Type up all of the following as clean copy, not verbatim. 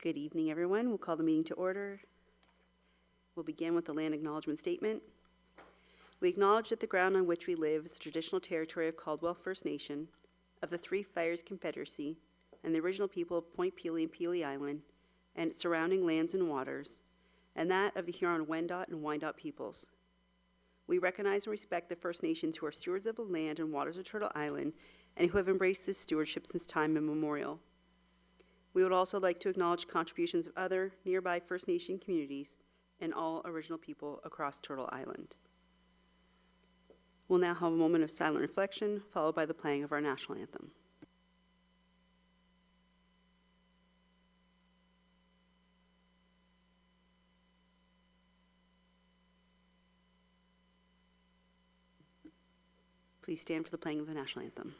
Good evening, everyone. We'll call the meeting to order. We'll begin with the land acknowledgement statement. We acknowledge that the ground on which we live is the traditional territory of Caldwell First Nation, of the Three Fires Confederacy, and the original people of Point Pelee and Pelee Island, and its surrounding lands and waters, and that of the Huron-Wendat and Wyandot peoples. We recognize and respect the First Nations who are stewards of the land and waters of Turtle Island and who have embraced this stewardship since time immemorial. We would also like to acknowledge contributions of other nearby First Nation communities and all original people across Turtle Island. We'll now have a moment of silent reflection, followed by the playing of our national anthem. Please stand for the playing of the national anthem.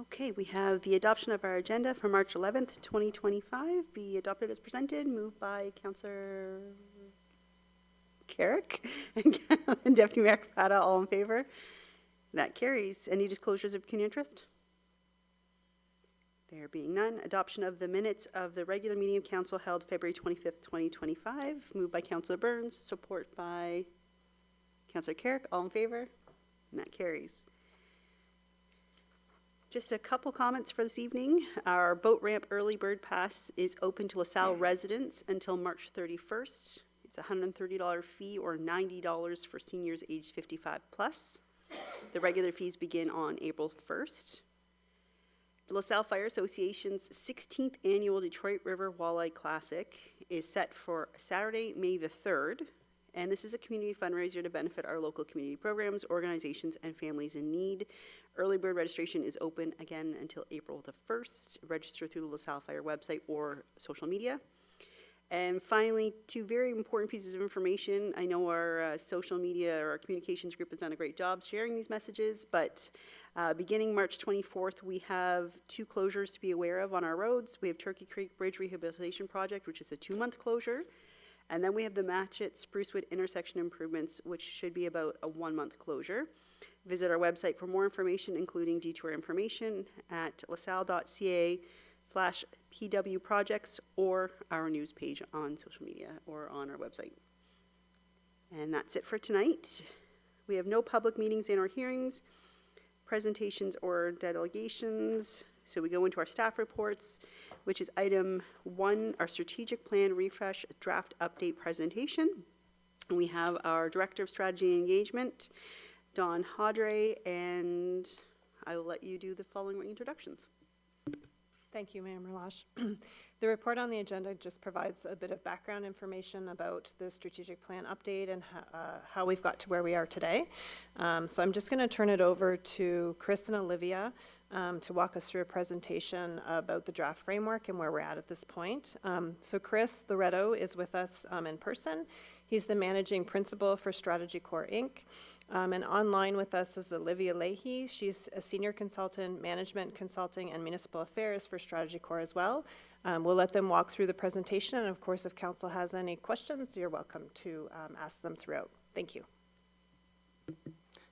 Okay, we have the adoption of our agenda for March 11th, 2025. Be adopted as presented, moved by Councillor Carrick and Deputy Mayor Capata. All in favor? That carries. Any disclosures of pecuniary interest? There being none. Adoption of the minutes of the regular meeting of Council held February 25th, 2025. Moved by Councillor Burns, support by Councillor Carrick. All in favor? And that carries. Just a couple comments for this evening. Our boat ramp early bird pass is open to LaSalle residents until March 31st. It's a $130 fee or $90 for seniors aged 55 plus. The regular fees begin on April 1st. The LaSalle Fire Association's 16th annual Detroit River Walleye Classic is set for Saturday, May the 3rd. And this is a community fundraiser to benefit our local community programs, organizations, and families in need. Early bird registration is open again until April the 1st. Register through the LaSalle Fire website or social media. And finally, two very important pieces of information. I know our social media or our communications group has done a great job sharing these messages, but beginning March 24th, we have two closures to be aware of on our roads. We have Turkey Creek Bridge Rehabilitation Project, which is a 2-month closure. And then we have the Matchett Sprucewood intersection improvements, which should be about a 1-month closure. Visit our website for more information, including detour information at lasalle.ca/PW projects or our news page on social media or on our website. And that's it for tonight. We have no public meetings and or hearings, presentations or delegations. So we go into our staff reports, which is item 1, our strategic plan refresh draft update presentation. And we have our Director of Strategy and Engagement, Dawn Hodre, and I will let you do the following introductions. Thank you, Mayor Merlash. The report on the agenda just provides a bit of background information about the strategic plan update and how we've got to where we are today. So I'm just going to turn it over to Chris and Olivia to walk us through a presentation about the draft framework and where we're at this point. So Chris Loretto is with us in person. He's the managing principal for Strategy Core Inc. And online with us is Olivia Leahy. She's a senior consultant, management consulting and municipal affairs for Strategy Core as well. We'll let them walk through the presentation, and of course, if council has any questions, you're welcome to ask them throughout. Thank you.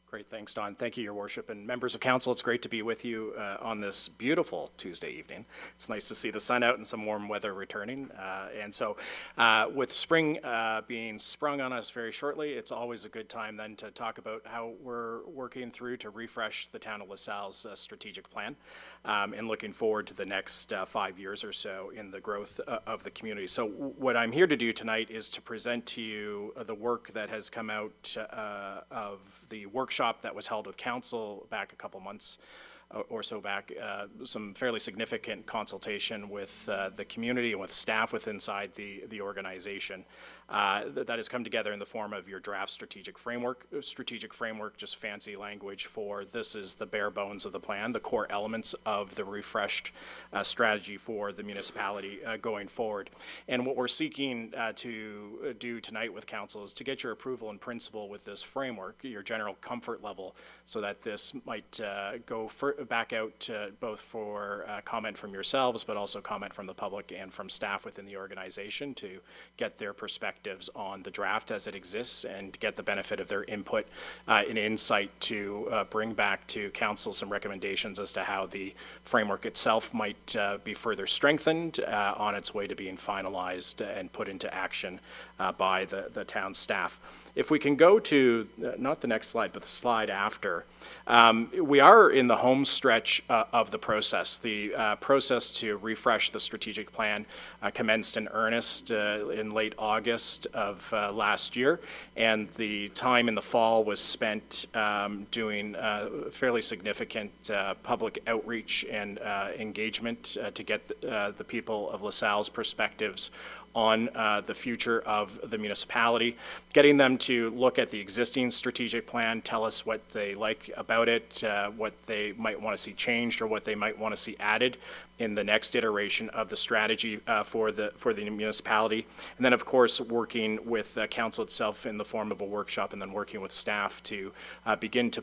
Great, thanks, Dawn. Thank you, Your Worship. And members of council, it's great to be with you on this beautiful Tuesday evening. It's nice to see the sun out and some warm weather returning. And so with spring being sprung on us very shortly, it's always a good time then to talk about how we're working through to refresh the town of LaSalle's strategic plan and looking forward to the next 5 years or so in the growth of the community. So what I'm here to do tonight is to present to you the work that has come out of the workshop that was held with council back a couple months or so back, some fairly significant consultation with the community and with staff inside the organization that has come together in the form of your draft strategic framework. Strategic framework, just fancy language for this is the bare bones of the plan, the core elements of the refreshed strategy for the municipality going forward. And what we're seeking to do tonight with council is to get your approval in principle with this framework, your general comfort level, so that this might go back out both for comment from yourselves, but also comment from the public and from staff within the organization to get their perspectives on the draft as it exists and get the benefit of their input and insight to bring back to council some recommendations as to how the framework itself might be further strengthened on its way to being finalized and put into action by the town staff. If we can go to, not the next slide, but the slide after, we are in the home stretch of the process. The process to refresh the strategic plan commenced in earnest in late August of last year, and the time in the fall was spent doing fairly significant public outreach and engagement to get the people of LaSalle's perspectives on the future of the municipality, getting them to look at the existing strategic plan, tell us what they like about it, what they might want to see changed or what they might want to see added in the next iteration of the strategy for the municipality. And then, of course, working with council itself in the form of a workshop and then working with staff to begin to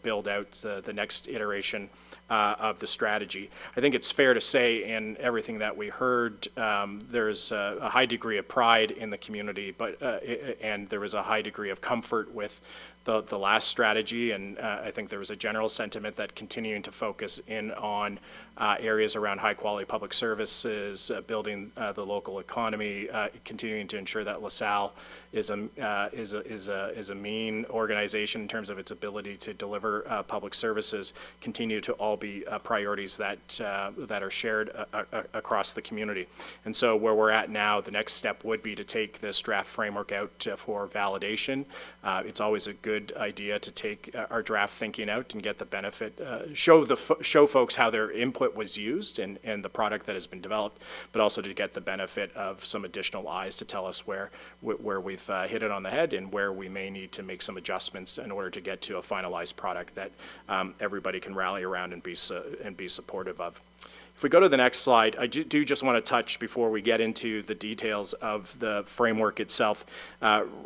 build out the next iteration of the strategy. I think it's fair to say in everything that we heard, there's a high degree of pride in the community, and there was a high degree of comfort with the last strategy, and I think there was a general sentiment that continuing to focus in on areas around high-quality public services, building the local economy, continuing to ensure that LaSalle is a mean organization in terms of its ability to deliver public services, continue to all be priorities that are shared across the community. And so where we're at now, the next step would be to take this draft framework out for validation. It's always a good idea to take our draft thinking out and get the benefit, show folks how their input was used and the product that has been developed, but also to get the benefit of some additional eyes to tell us where we've hit it on the head and where we may need to make some adjustments in order to get to a finalized product that everybody can rally around and be supportive of. If we go to the next slide, I do just want to touch, before we get into the details of the framework itself,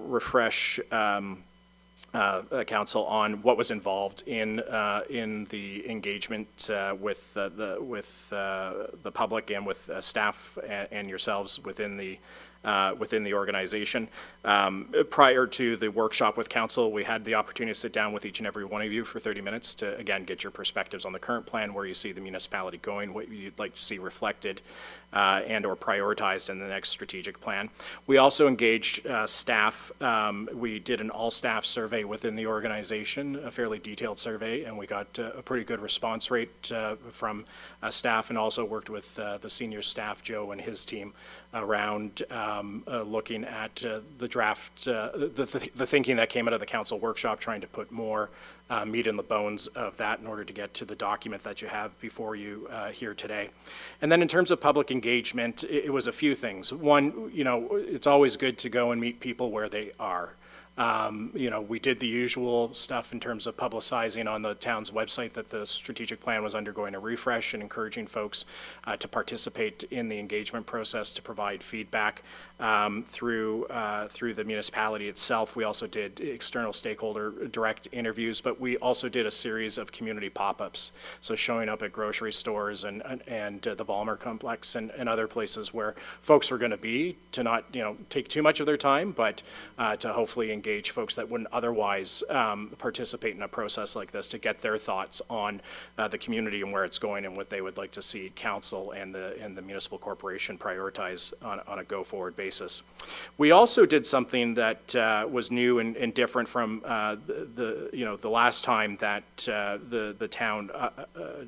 refresh council on what was involved in the engagement with the public and with staff and yourselves within the organization. Prior to the workshop with council, we had the opportunity to sit down with each and every one of you for 30 minutes to, again, get your perspectives on the current plan, where you see the municipality going, what you'd like to see reflected and or prioritized in the next strategic plan. We also engaged staff. We did an all-staff survey within the organization, a fairly detailed survey, and we got a pretty good response rate from staff, and also worked with the senior staff, Joe and his team, around looking at the draft, the thinking that came out of the council workshop, trying to put more meat in the bones of that in order to get to the document that you have before you here today. And then in terms of public engagement, it was a few things. One, it's always good to go and meet people where they are. We did the usual stuff in terms of publicizing on the town's website that the strategic plan was undergoing a refresh and encouraging folks to participate in the engagement process, to provide feedback through the municipality itself. We also did external stakeholder direct interviews, but we also did a series of community pop-ups. So showing up at grocery stores and the Balmer complex and other places where folks were going to be, to not take too much of their time, but to hopefully engage folks that wouldn't otherwise participate in a process like this, to get their thoughts on the community and where it's going and what they would like to see council and the municipal corporation prioritize on a go-forward basis. We also did something that was new and different from the last time that the town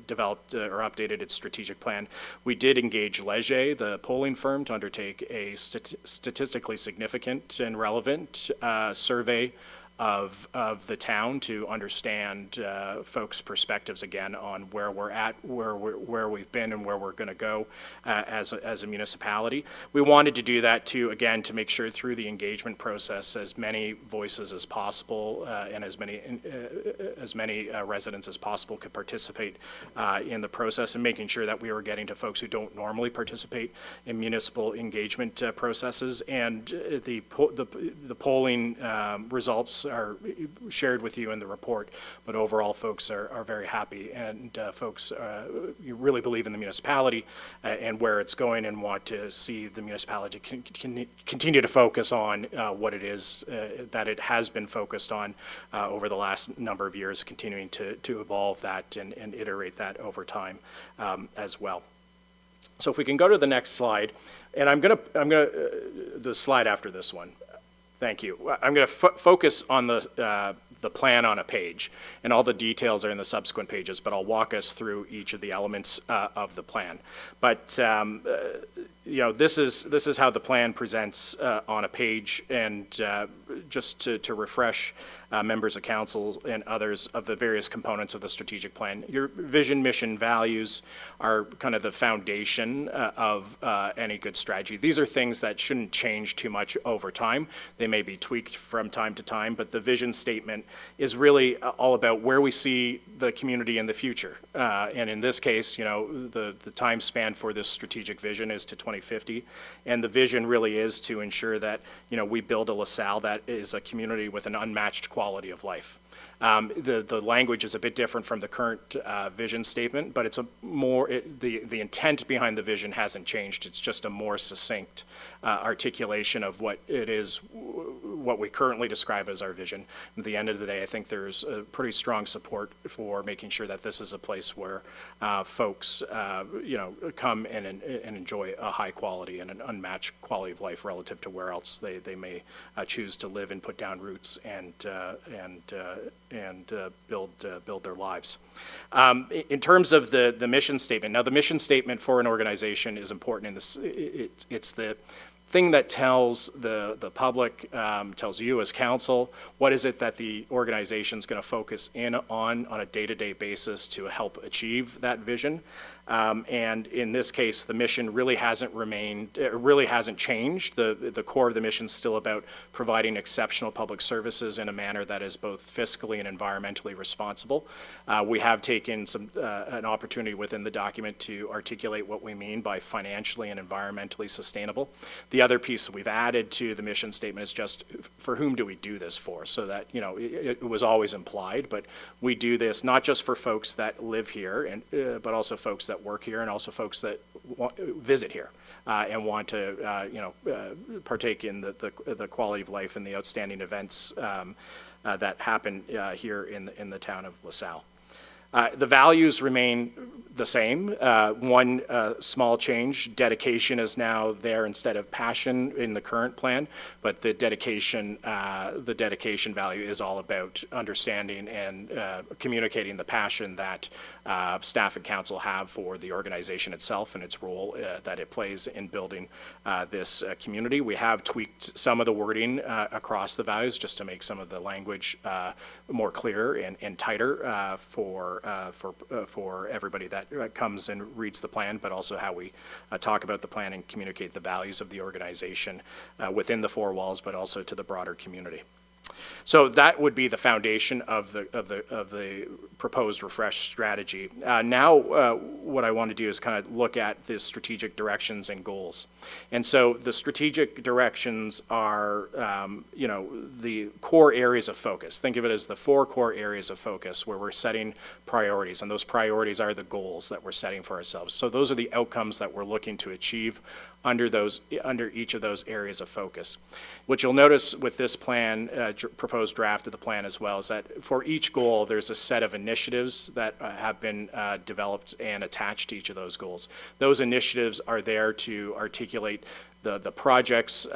developed or updated its strategic plan. We did engage Leger, the polling firm, to undertake a statistically significant and relevant survey of the town to understand folks' perspectives again on where we're at, where we've been, and where we're going to go as a municipality. We wanted to do that to make sure through the engagement process as many voices as possible and as many residents as possible could participate in the process, and making sure that we were getting to folks who don't normally participate in municipal engagement processes. And the polling results are shared with you in the report, but overall folks are very happy, and folks you really believe in the municipality and where it's going, and want to see the municipality continue to focus on what it is that it has been focused on over the last number of years, continuing to evolve that and iterate that over time as well. So if we can go to the next slide, and I'm gonna the slide after this one. Thank you. I'm going to focus on the plan on a page, and all the details are in the subsequent pages, but I'll walk us through each of the elements of the plan. But this is how the plan presents on a page, and just to refresh members of council and others of the various components of the strategic plan. Your vision, mission, values are kind of the foundation of any good strategy. These are things that shouldn't change too much over time. They may be tweaked from time to time, but the vision statement is really all about where we see the community in the future. And in this case, the time span for this strategic vision is to 2050. And the vision really is to ensure that, we build a LaSalle that is a community with an unmatched quality of life. The language is a bit different from the current vision statement, but it's the intent behind the vision hasn't changed. It's just a more succinct articulation of what it is, what we currently describe as our vision. At the end of the day, I think there's a pretty strong support for making sure that this is a place where folks, come and enjoy a high quality and an unmatched quality of life relative to where else they may choose to live and put down roots and build their lives. In terms of the mission statement, now the mission statement for an organization is important in this. It's the thing that tells the public, tells you as council, what is it that the organization's going to focus in on a day-to-day basis to help achieve that vision. And in this case, the mission really hasn't changed. The core of the mission is still about providing exceptional public services in a manner that is both fiscally and environmentally responsible. We have taken an opportunity within the document to articulate what we mean by financially and environmentally sustainable. The other piece that we've added to the mission statement is just for whom do we do this for, so that it was always implied, but we do this not just for folks that live here, but also folks that work here, and also folks that visit here and want to partake in the quality of life and the outstanding events that happen here in the town of LaSalle. The values remain the same. One small change, dedication is now there instead of passion in the current plan, but the dedication value is all about understanding and communicating the passion that staff and council have for the organization itself and its role that it plays in building this community. We have tweaked some of the wording across the values just to make some of the language more clear and tighter for everybody that comes and reads the plan, but also how we talk about the plan and communicate the values of the organization within the four walls, but also to the broader community. So that would be the foundation of the proposed refresh strategy. Now, what I want to do is kind of look at the strategic directions and goals. And so the strategic directions are, the core areas of focus. Think of it as the 4 core areas of focus where we're setting priorities, and those priorities are the goals that we're setting for ourselves. So those are the outcomes that we're looking to achieve under each of those areas of focus. What you'll notice with this plan, proposed draft of the plan as well, is that for each goal, there's a set of initiatives that have been developed and attached to each of those goals. Those initiatives are there to articulate the projects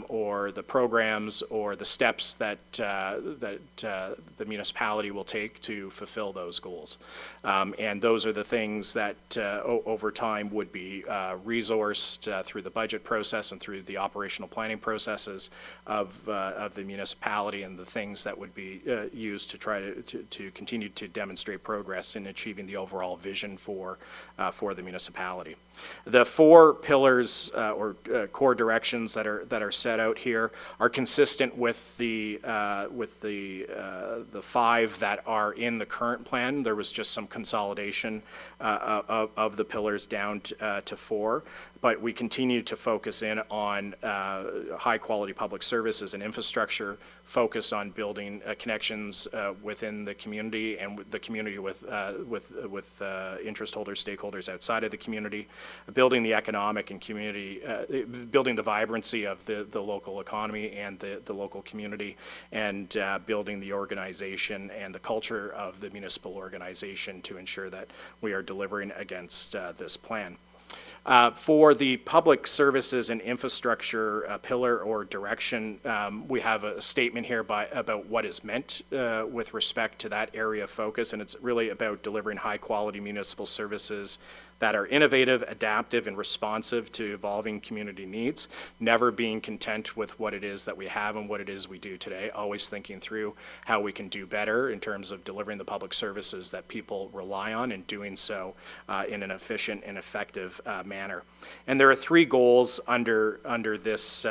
or the programs or the steps that the municipality will take to fulfill those goals. And those are the things that over time would be resourced through the budget process and through the operational planning processes of the municipality, and the things that would be used to try to continue to demonstrate progress in achieving the overall vision for the municipality. The 4 pillars or core directions that are set out here are consistent with the 5 that are in the current plan. There was just some consolidation of the pillars down to 4, but we continue to focus in on high-quality public services and infrastructure, focus on building connections within the community and with the community with interest holders, stakeholders outside of the community, building the economic and community, building the vibrancy of the local economy and the local community, and building the organization and the culture of the municipal organization to ensure that we are delivering against this plan. For the public services and infrastructure pillar or direction, we have a statement here about what is meant with respect to that area of focus, and it's really about delivering high-quality municipal services that are innovative, adaptive, and responsive to evolving community needs, never being content with what it is that we have and what it is we do today, always thinking through how we can do better in terms of delivering the public services that people rely on, and doing so in an efficient and effective manner. And there are 3 goals under this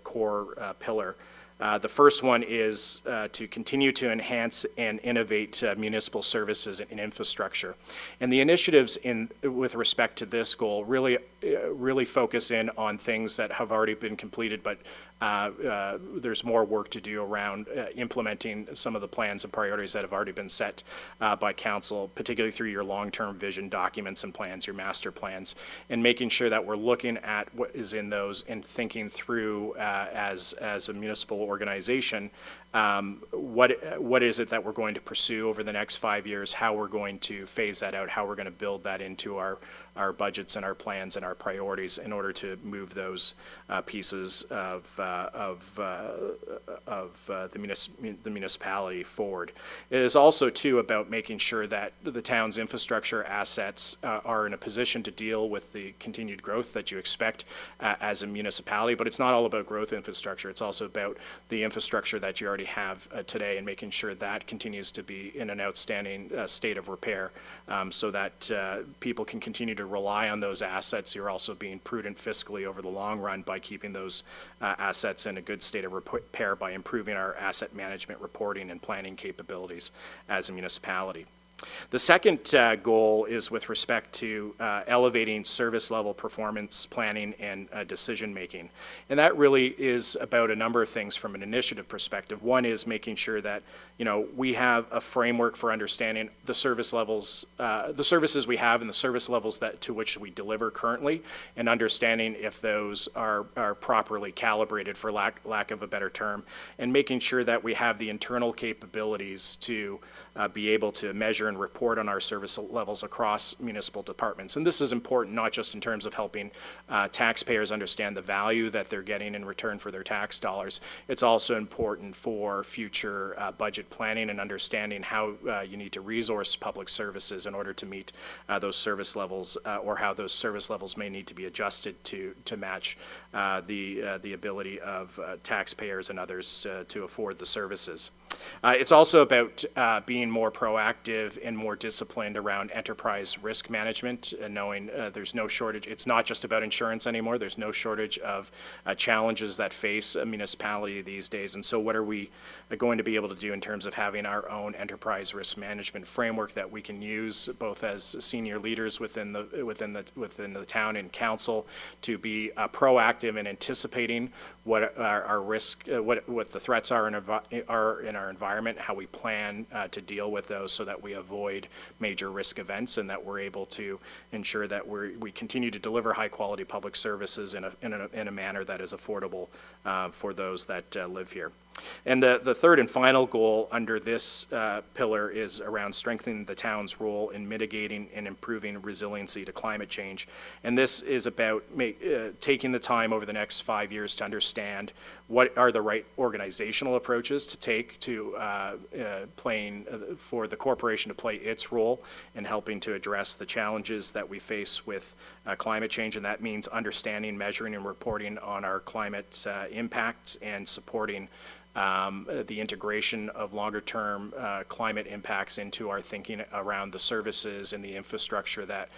core pillar. The first one is to continue to enhance and innovate municipal services and infrastructure. And the initiatives with respect to this goal really focus in on things that have already been completed, but there's more work to do around implementing some of the plans and priorities that have already been set by council, particularly through your long-term vision documents and plans, your master plans, and making sure that we're looking at what is in those and thinking through as a municipal organization, what is it that we're going to pursue over the next 5 years, how we're going to phase that out, how we're going to build that into our budgets and our plans and our priorities in order to move those pieces of the municipality forward. It is also, too, about making sure that the town's infrastructure assets are in a position to deal with the continued growth that you expect as a municipality. But it's not all about growth infrastructure. It's also about the infrastructure that you already have today, and making sure that continues to be in an outstanding state of repair, so that people can continue to rely on those assets. You're also being prudent fiscally over the long run by keeping those assets in a good state of repair by improving our asset management reporting and planning capabilities as a municipality. The second goal is with respect to elevating service level performance planning and decision making. And that really is about a number of things from an initiative perspective. One is making sure that we have a framework for understanding the service levels, the services we have and the service levels to which we deliver currently, and understanding if those are properly calibrated, for lack of a better term, and making sure that we have the internal capabilities to be able to measure and report on our service levels across municipal departments. And this is important not just in terms of helping taxpayers understand the value that they're getting in return for their tax dollars. It's also important for future budget planning and understanding how you need to resource public services in order to meet those service levels, or how those service levels may need to be adjusted to match the ability of taxpayers and others to afford the services. It's also about being more proactive and more disciplined around enterprise risk management, knowing there's no shortage. It's not just about insurance anymore. There's no shortage of challenges that face a municipality these days. And so what are we going to be able to do in terms of having our own enterprise risk management framework that we can use both as senior leaders within the town and council to be proactive in anticipating what our risk, what the threats are in our environment, how we plan to deal with those so that we avoid major risk events and that we're able to ensure that we continue to deliver high quality public services in a manner that is affordable for those that live here. And the third and final goal under this pillar is around strengthening the town's role in mitigating and improving resiliency to climate change. And this is about taking the time over the next 5 years to understand what are the right organizational approaches to take to for the corporation to play its role in helping to address the challenges that we face with climate change. And that means understanding, measuring, and reporting on our climate impacts and supporting the integration of longer-term climate impacts into our thinking around the services and the infrastructure that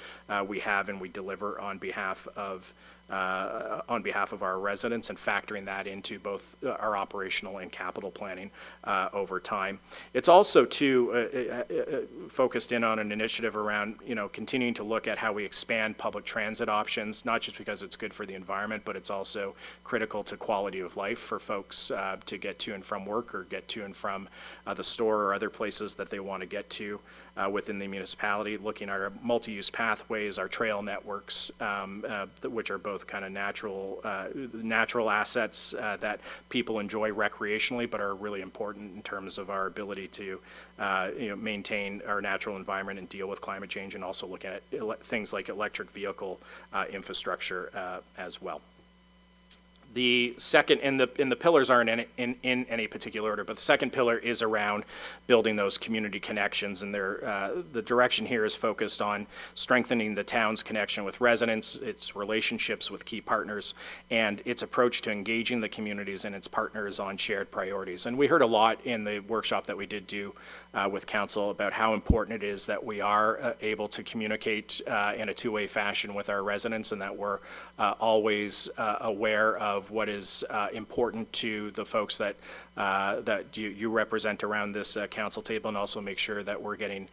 we have and we deliver on behalf of our residents, and factoring that into both our operational and capital planning over time. It's also too focused in on an initiative around continuing to look at how we expand public transit options, not just because it's good for the environment, but it's also critical to quality of life for folks to get to and from work or get to and from the store or other places that they want to get to within the municipality, looking at our multi-use pathways, our trail networks, which are both kind of natural assets that people enjoy recreationally, but are really important in terms of our ability to maintain our natural environment and deal with climate change, and also looking at things like electric vehicle infrastructure as well. The second, and the pillars aren't in any particular order, but the second pillar is around building those community connections, and the direction here is focused on strengthening the town's connection with residents, its relationships with key partners, and its approach to engaging the communities and its partners on shared priorities. And we heard a lot in the workshop that we did do with council about how important it is that we are able to communicate in a two-way fashion with our residents, and that we're always aware of what is important to the folks that you represent around this council table, and also make sure that we're getting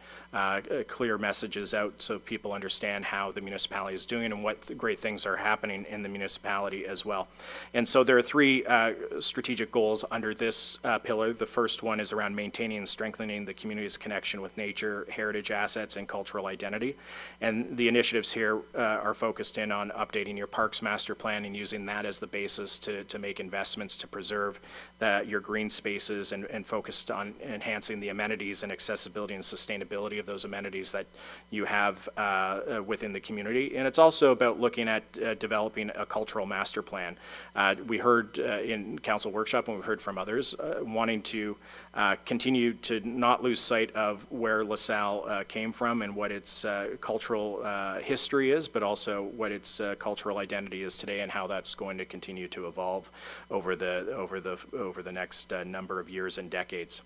clear messages out so people understand how the municipality is doing and what great things are happening in the municipality as well. And so there are three strategic goals under this pillar. The first one is around maintaining and strengthening the community's connection with nature, heritage assets, and cultural identity. And the initiatives here are focused in on updating your parks master plan and using that as the basis to make investments to preserve your green spaces and focused on enhancing the amenities and accessibility and sustainability of those amenities that you have within the community. And it's also about looking at developing a cultural master plan. We heard in council workshop, and we've heard from others, wanting to continue to not lose sight of where LaSalle came from and what its cultural history is, but also what its cultural identity is today, and how that's going to continue to evolve over the next number of years and decades.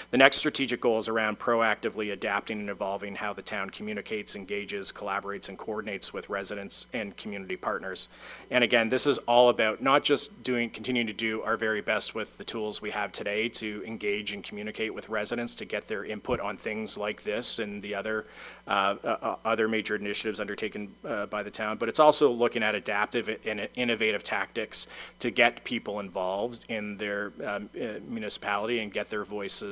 The next strategic goal is around proactively adapting and evolving how the town communicates, engages, collaborates, and coordinates with residents and community partners. And again, this is all about not just continuing to do our very best with the tools we have today to engage and communicate with residents, to get their input on things like this and the other major initiatives undertaken by the town, but it's also looking at adaptive and innovative tactics to get people involved in their municipality and get their voices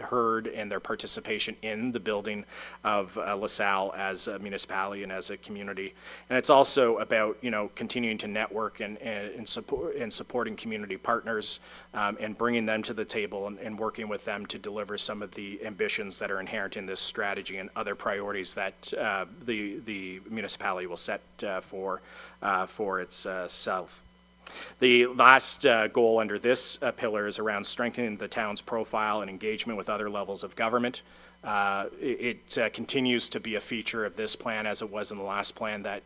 heard, and their participation in the building of LaSalle as a municipality and as a community. And it's also about continuing to network and supporting community partners and bringing them to the table and working with them to deliver some of the ambitions that are inherent in this strategy and other priorities that the municipality will set for itself. The last goal under this pillar is around strengthening the town's profile and engagement with other levels of government. It continues to be a feature of this plan, as it was in the last plan, that,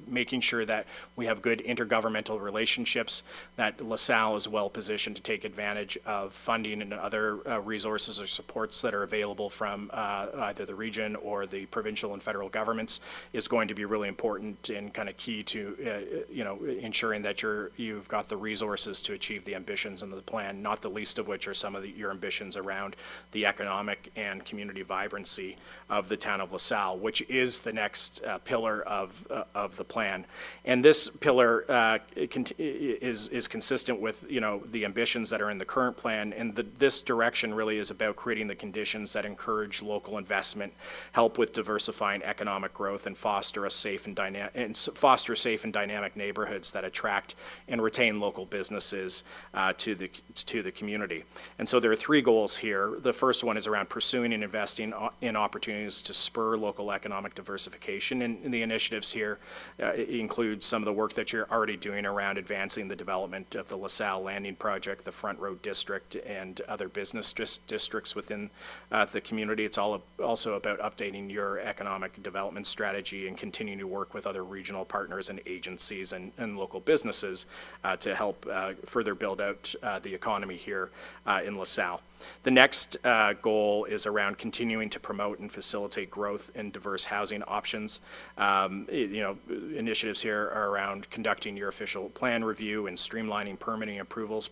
making sure that we have good intergovernmental relationships, that LaSalle is well positioned to take advantage of funding and other resources or supports that are available from either the region or the provincial and federal governments, is going to be really important and kind of key to, ensuring that you've got the resources to achieve the ambitions in the plan, not the least of which are some of your ambitions around the economic and community vibrancy of the town of LaSalle, which is the next pillar of the plan. And this pillar is consistent with, the ambitions that are in the current plan. And this direction really is about creating the conditions that encourage local investment, help with diversifying economic growth, and foster safe and dynamic neighborhoods that attract and retain local businesses to the community. And so there are three goals here. The first one is around pursuing and investing in opportunities to spur local economic diversification. And the initiatives here include some of the work that you're already doing around advancing the development of the LaSalle Landing Project, the Front Road District, and other business districts within the community. It's also about updating your economic development strategy and continuing to work with other regional partners and agencies and local businesses to help further build out the economy here in LaSalle. The next goal is around continuing to promote and facilitate growth in diverse housing options. Initiatives here are around conducting your official plan review and streamlining permitting approvals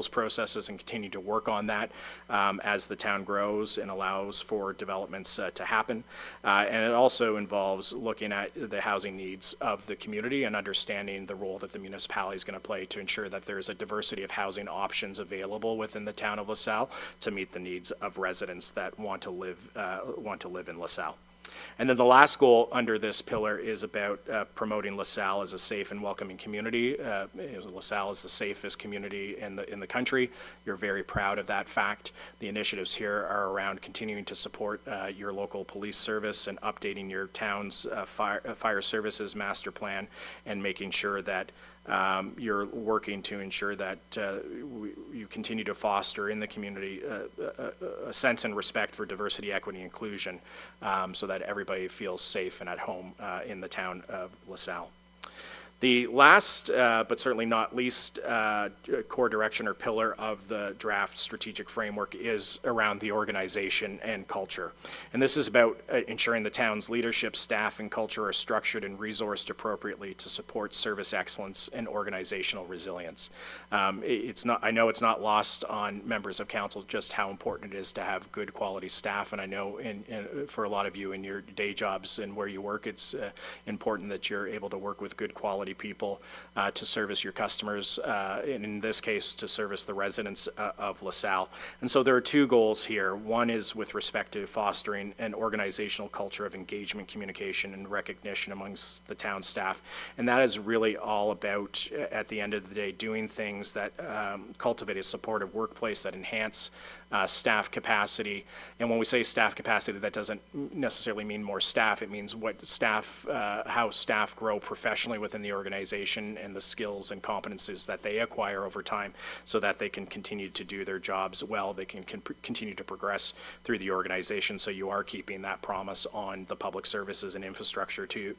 processes, and continue to work on that as the town grows and allows for developments to happen. And it also involves looking at the housing needs of the community and understanding the role that the municipality is going to play to ensure that there's a diversity of housing options available within the town of LaSalle to meet the needs of residents that want to live in LaSalle. And then the last goal under this pillar is about promoting LaSalle as a safe and welcoming community. LaSalle is the safest community in the country. You're very proud of that fact. The initiatives here are around continuing to support your local police service and updating your town's fire services master plan, and making sure that you're working to ensure that you continue to foster in the community a sense and respect for diversity, equity, and inclusion, so that everybody feels safe and at home in the town of LaSalle. The last, but certainly not least, core direction or pillar of the draft strategic framework is around the organization and culture. And this is about ensuring the town's leadership, staff, and culture are structured and resourced appropriately to support service excellence and organizational resilience. I know it's not lost on members of council just how important it is to have good quality staff, and I know for a lot of you in your day jobs and where you work, it's important that you're able to work with good quality people to service your customers, and in this case, to service the residents of LaSalle. And so there are two goals here. One is with respect to fostering an organizational culture of engagement, communication, and recognition amongst the town staff. And that is really all about, at the end of the day, doing things that cultivate a supportive workplace, that enhance staff capacity. And when we say staff capacity, that doesn't necessarily mean more staff. It means how staff grow professionally within the organization, and the skills and competencies that they acquire over time, so that they can continue to do their jobs well. They can continue to progress through the organization, so you are keeping that promise on the public services and infrastructure to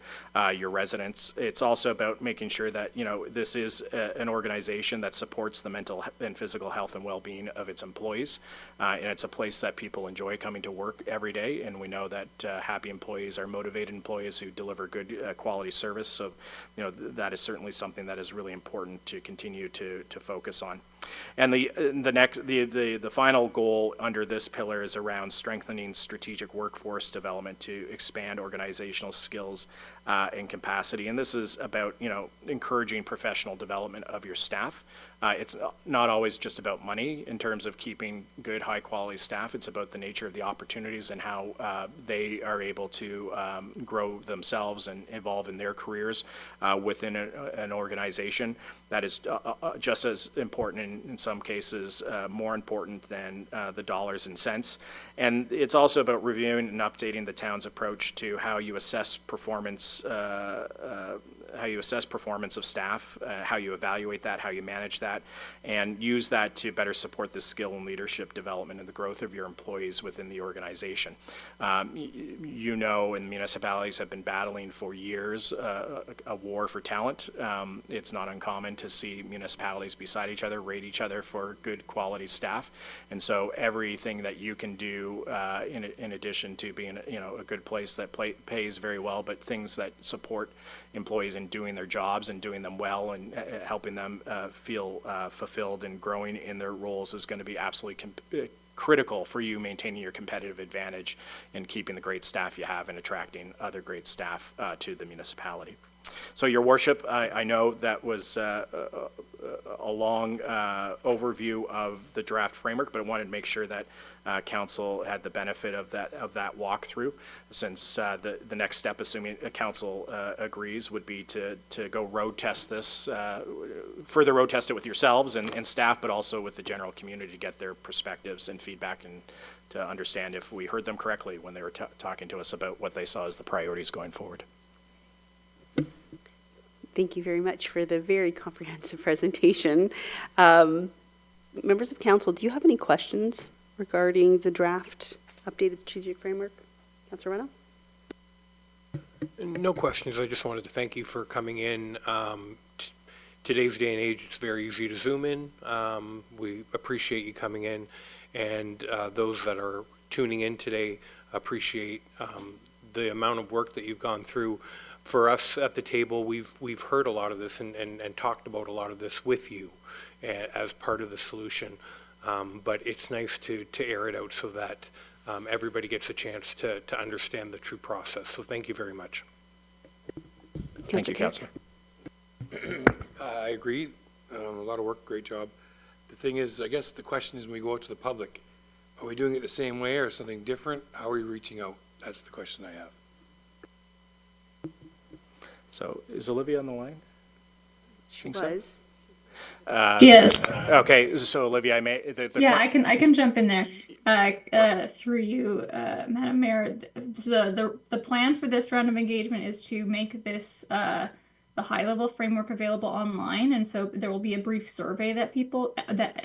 your residents. It's also about making sure that, this is an organization that supports the mental and physical health and well-being of its employees. And it's a place that people enjoy coming to work every day, and we know that happy employees are motivated employees who deliver good quality service. So, that is certainly something that is really important to continue to focus on. And the final goal under this pillar is around strengthening strategic workforce development to expand organizational skills and capacity. And this is about, encouraging professional development of your staff. It's not always just about money in terms of keeping good, high-quality staff. It's about the nature of the opportunities and how they are able to grow themselves and evolve in their careers within an organization. That is just as important, in some cases, more important than the dollars and cents. And it's also about reviewing and updating the town's approach to how you assess performance assess performance of staff, how you evaluate that, how you manage that, and use that to better support the skill and leadership development and the growth of your employees within the organization. You know, and municipalities have been battling for years a war for talent. It's not uncommon to see municipalities beside each other, rate each other for good quality staff. And so everything that you can do in addition to being, a good place that pays very well, but things that support employees in doing their jobs and doing them well and helping them feel fulfilled and growing in their roles is going to be absolutely critical for you maintaining your competitive advantage and keeping the great staff you have and attracting other great staff to the municipality. So, Your Worship, I know that was a long overview of the draft framework, but I wanted to make sure that Council had the benefit of that walkthrough, since the next step, assuming Council agrees, would be to go road test this, further road test it with yourselves and staff, but also with the general community to get their perspectives and feedback and to understand if we heard them correctly when they were talking to us about what they saw as the priorities going forward. Thank you very much for the very comprehensive presentation. Members of council, do you have any questions regarding the draft updated strategic framework? Councilor Reno? No questions. I just wanted to thank you for coming in. Today's day and age, it's very easy to Zoom in. We appreciate you coming in, and those that are tuning in today appreciate the amount of work that you've gone through. For us at the table, we've heard a lot of this and talked about a lot of this with you as part of the solution. But it's nice to air it out so that everybody gets a chance to understand the true process. So thank you very much. Thank you, Councillor. I agree. A lot of work, great job. The thing is, I guess the question is when we go out to the public, are we doing it the same way or something different? How are we reaching out? That's the question I have. So, is Olivia on the line? She Think so? was. Yes. Okay, so Olivia, Yeah, I can jump in there through you, Madam Mayor. The plan for this round of engagement is to make this the high level framework available online, and so there will be a brief survey that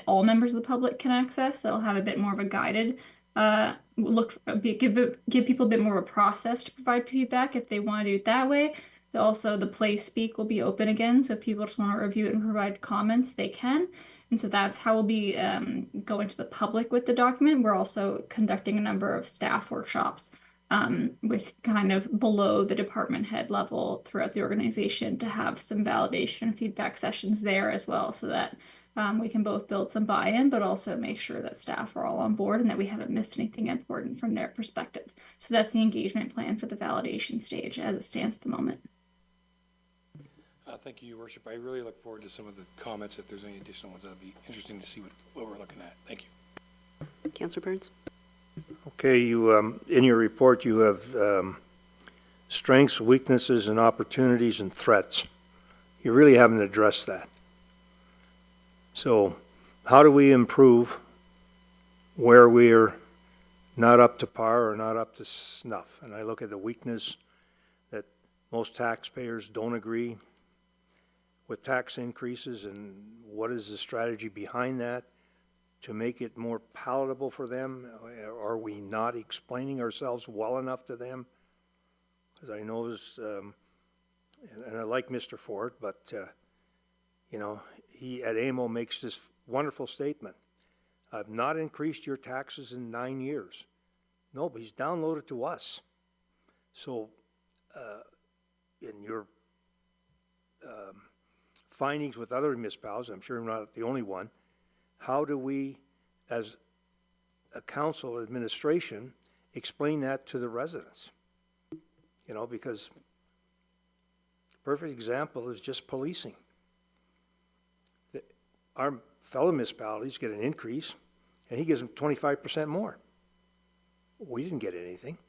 all members of the public can access. That'll have a bit more of a guided give people a bit more of a process to provide feedback if they want to do it that way. Also, the Play Speak will be open again, so if people just want to review it and provide comments, they can. And so that's how we'll be going to the public with the document. We're also conducting a number of staff workshops with kind of below the department head level throughout the organization to have some validation and feedback sessions there as well, so that we can both build some buy-in, but also make sure that staff are all on board and that we haven't missed anything important from their perspective. So that's the engagement plan for the validation stage as it stands at the moment. Thank you, Your Worship. I really look forward to some of the comments. If there's any additional ones, that'll be interesting to see what we're looking at. Thank you. Councilor Burns? Okay, you in your report you have strengths, weaknesses, and opportunities and threats. You really haven't addressed that. So how do we improve where we're not up to par or not up to snuff? And I look at the weakness that most taxpayers don't agree with tax increases, and what is the strategy behind that to make it more palatable for them? Are we not explaining ourselves well enough to them? Because I know this, and I like Mr. Ford, but he at AMO makes this wonderful statement. I've not increased your taxes in 9 years. No, but he's downloaded to us. So in your findings with other municipalities, I'm sure I'm not the only one, how do we, as a council administration, explain that to the residents? Because the perfect example is just policing. Our fellow municipalities get an increase, and he gives them 25% more. We didn't get anything.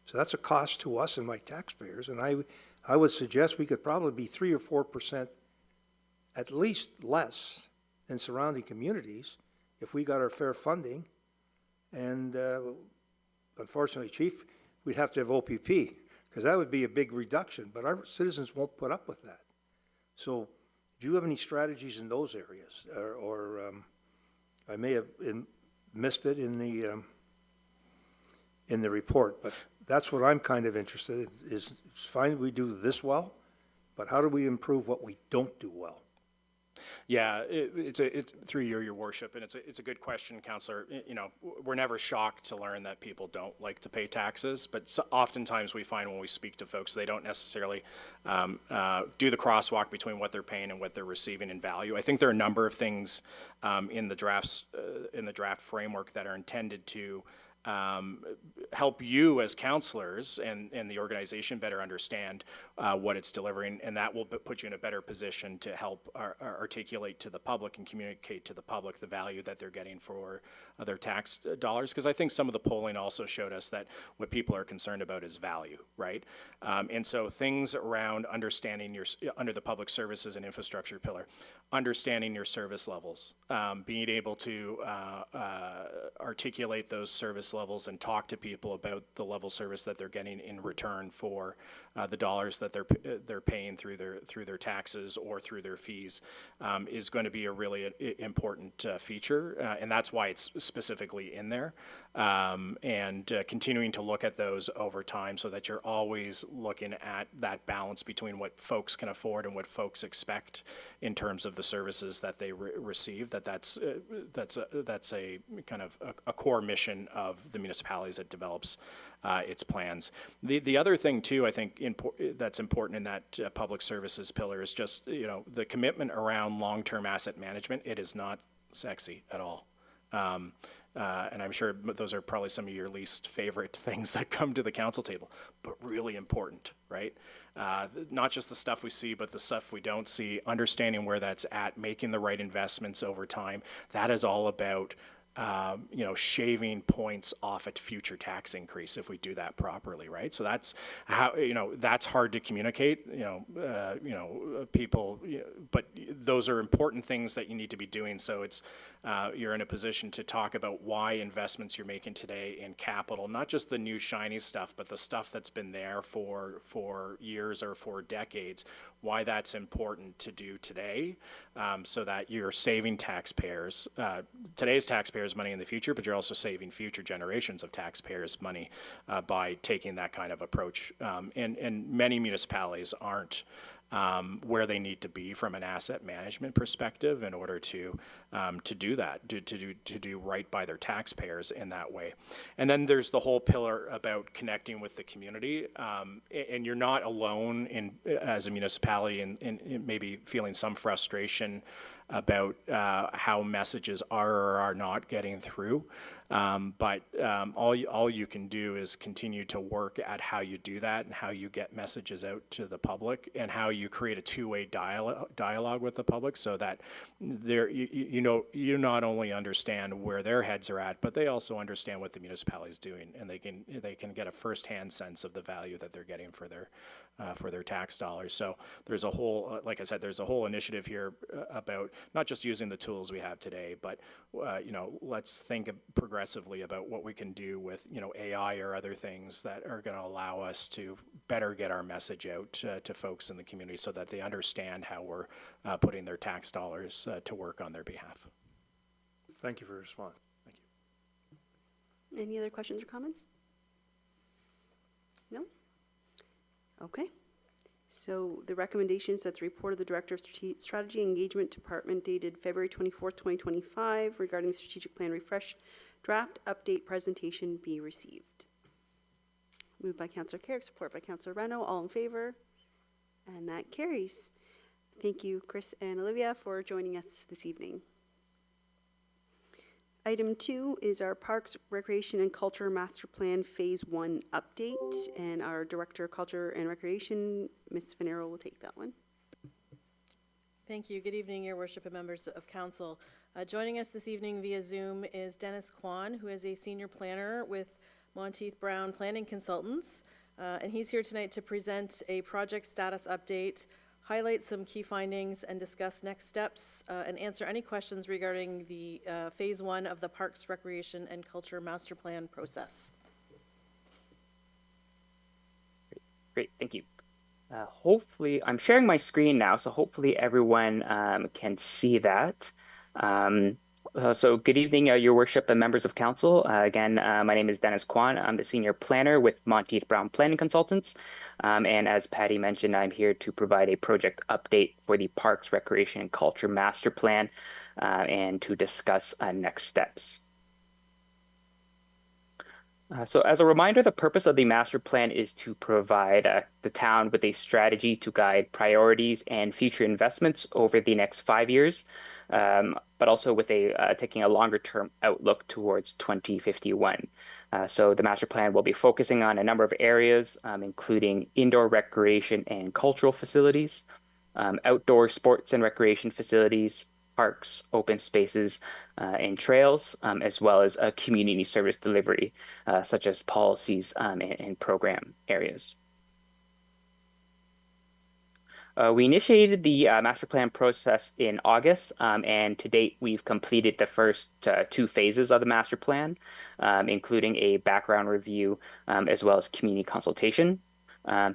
So that's a cost to us and my taxpayers, and I would suggest we could probably be 3 or 4% at least less than surrounding communities if we got our fair funding. And unfortunately, Chief, we'd have to have OPP Because that would be a big reduction, but our citizens won't put up with that. So do you have any strategies in those areas? Or I may have missed it in the report, but that's what I'm kind of interested in, is it's fine we do this well, but how do we improve what we don't do well? Yeah, it's through your worship, and it's a good question, Councillor. You know, we're never shocked to learn that people don't like to pay taxes, but oftentimes we find when we speak to folks, they don't necessarily do the crosswalk between what they're paying and what they're receiving in value. I think there are a number of things in the draft framework that are intended to help you as counselors and the organization better understand what it's delivering, and that will put you in a better position to help articulate to the public and communicate to the public the value that they're getting for their tax dollars. Because I think some of the polling also showed us that what people are concerned about is value, right? And so things around understanding under the public services and infrastructure pillar, understanding your service levels, being able to articulate those service levels and talk to people about the level of service that they're getting in return for the dollars that they're paying through their taxes or through their fees is going to be a really important feature, and that's why it's specifically in there. And continuing to look at those over time so that you're always looking at that balance between what folks can afford and what folks expect in terms of the services that they receive. That's a kind of a core mission of the municipalities that develops its plans. The other thing too, I think that's important in that public services pillar is just, you know, the commitment around long-term asset management. It is not sexy at all. And I'm sure those are probably some of your least favorite things that come to the council table, but really important, right? Not just the stuff we see, but the stuff we don't see, understanding where that's at, making the right investments over time. That is all about you know, shaving points off a future tax increase if we do that properly, right? So that's how, you know, that's hard to communicate, people, but those are important things that you need to be doing. So it's, you're in a position to talk about why investments you're making today in capital, not just the new shiny stuff, but the stuff that's been there for years or for decades, why that's important to do today, so that you're saving taxpayers, today's taxpayers money in the future, but you're also saving future generations of taxpayers money by taking that kind of approach. And many municipalities aren't where they need to be from an asset management perspective in order to do that, to do right by their taxpayers in that way. And then there's the whole pillar about connecting with the community, and you're not alone as a municipality in maybe feeling some frustration about how messages are or are not getting through. But all you can do is continue to work at how you do that and how you get messages out to the public and how you create a two-way dialogue with the public so that you not only understand where their heads are at, but they also understand what the municipality is doing, and they can get a firsthand sense of the value that they're getting for their tax dollars. So there's a whole, like I said, there's a whole initiative here about not just using the tools we have today, but let's think progressively about what we can do with AI or other things that are going to allow us to better get our message out to folks in the community so that they understand how we're putting their tax dollars to work on their behalf. Thank you for your response. Thank you. Any other questions or comments? No? Okay. So the recommendations that the report of the Director of Strategy Engagement Department dated February 24th, 2025 regarding strategic plan refresh draft update presentation be received. Moved by Councillor Carrick, support by Councillor Reno. All in favor? And that carries. Thank you, Chris and Olivia, for joining us this evening. Item 2 is our Parks, Recreation and Culture Master Plan Phase 1 update, and our Director of Culture and Recreation, Ms. Finero, will take that one. Thank you. Good evening, Your Worship and members of Council. Joining us this evening via Zoom is Dennis Kwan, who is a senior planner with Monteith Brown Planning Consultants, and he's here tonight to present a project status update, highlight some key findings, and discuss next steps, and answer any questions regarding the Phase 1 of the Parks, Recreation, and Culture Master Plan process. Great, thank you. Hopefully, I'm sharing my screen now, so hopefully everyone can see that. So good evening, Your Worship and members of council. Again, my name is Dennis Kwan. I'm the senior planner with Monteith Brown Planning Consultants. And as Patty mentioned, I'm here to provide a project update for the Parks, Recreation, and Culture Master Plan and to discuss next steps. So as a reminder, the purpose of the master plan is to provide the town with a strategy to guide priorities and future investments over the next 5 years, but also with taking a longer term outlook towards 2051. So the master plan will be focusing on a number of areas, including indoor recreation and cultural facilities, outdoor sports and recreation facilities, parks, open spaces, and trails, as well as community service delivery, such as policies and program areas. We initiated the master plan process in August, and to date, we've completed the first 2 phases of the master plan, including a background review, as well as community consultation.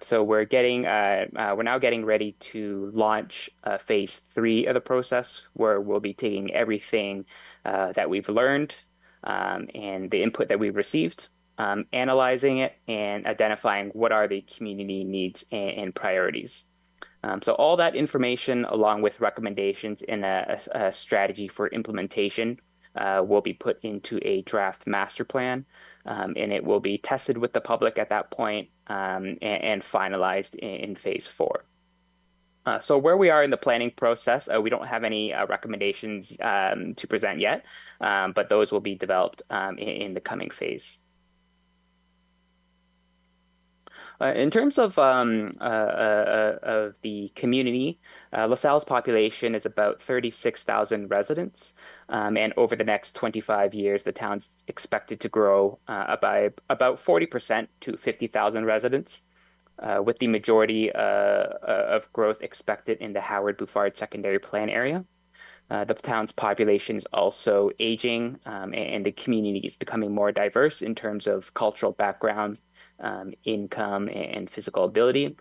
So we're now getting ready to launch phase 3 of the process, where we'll be taking everything that we've learned and the input that we've received, analyzing it and identifying what are the community needs and priorities. So all that information, along with recommendations and a strategy for implementation, will be put into a draft master plan, and it will be tested with the public at that point and finalized in phase 4. So where we are in the planning process, we don't have any recommendations to present yet, but those will be developed in the coming phase. In terms of the community, LaSalle's population is about 36,000 residents, and over the next 25 years, the town's expected to grow by about 40% to 50,000 residents, with the majority of growth expected in the Howard Bouffard Secondary Plan area. The town's population is also aging, and the community is becoming more diverse in terms of cultural background, income, and physical ability.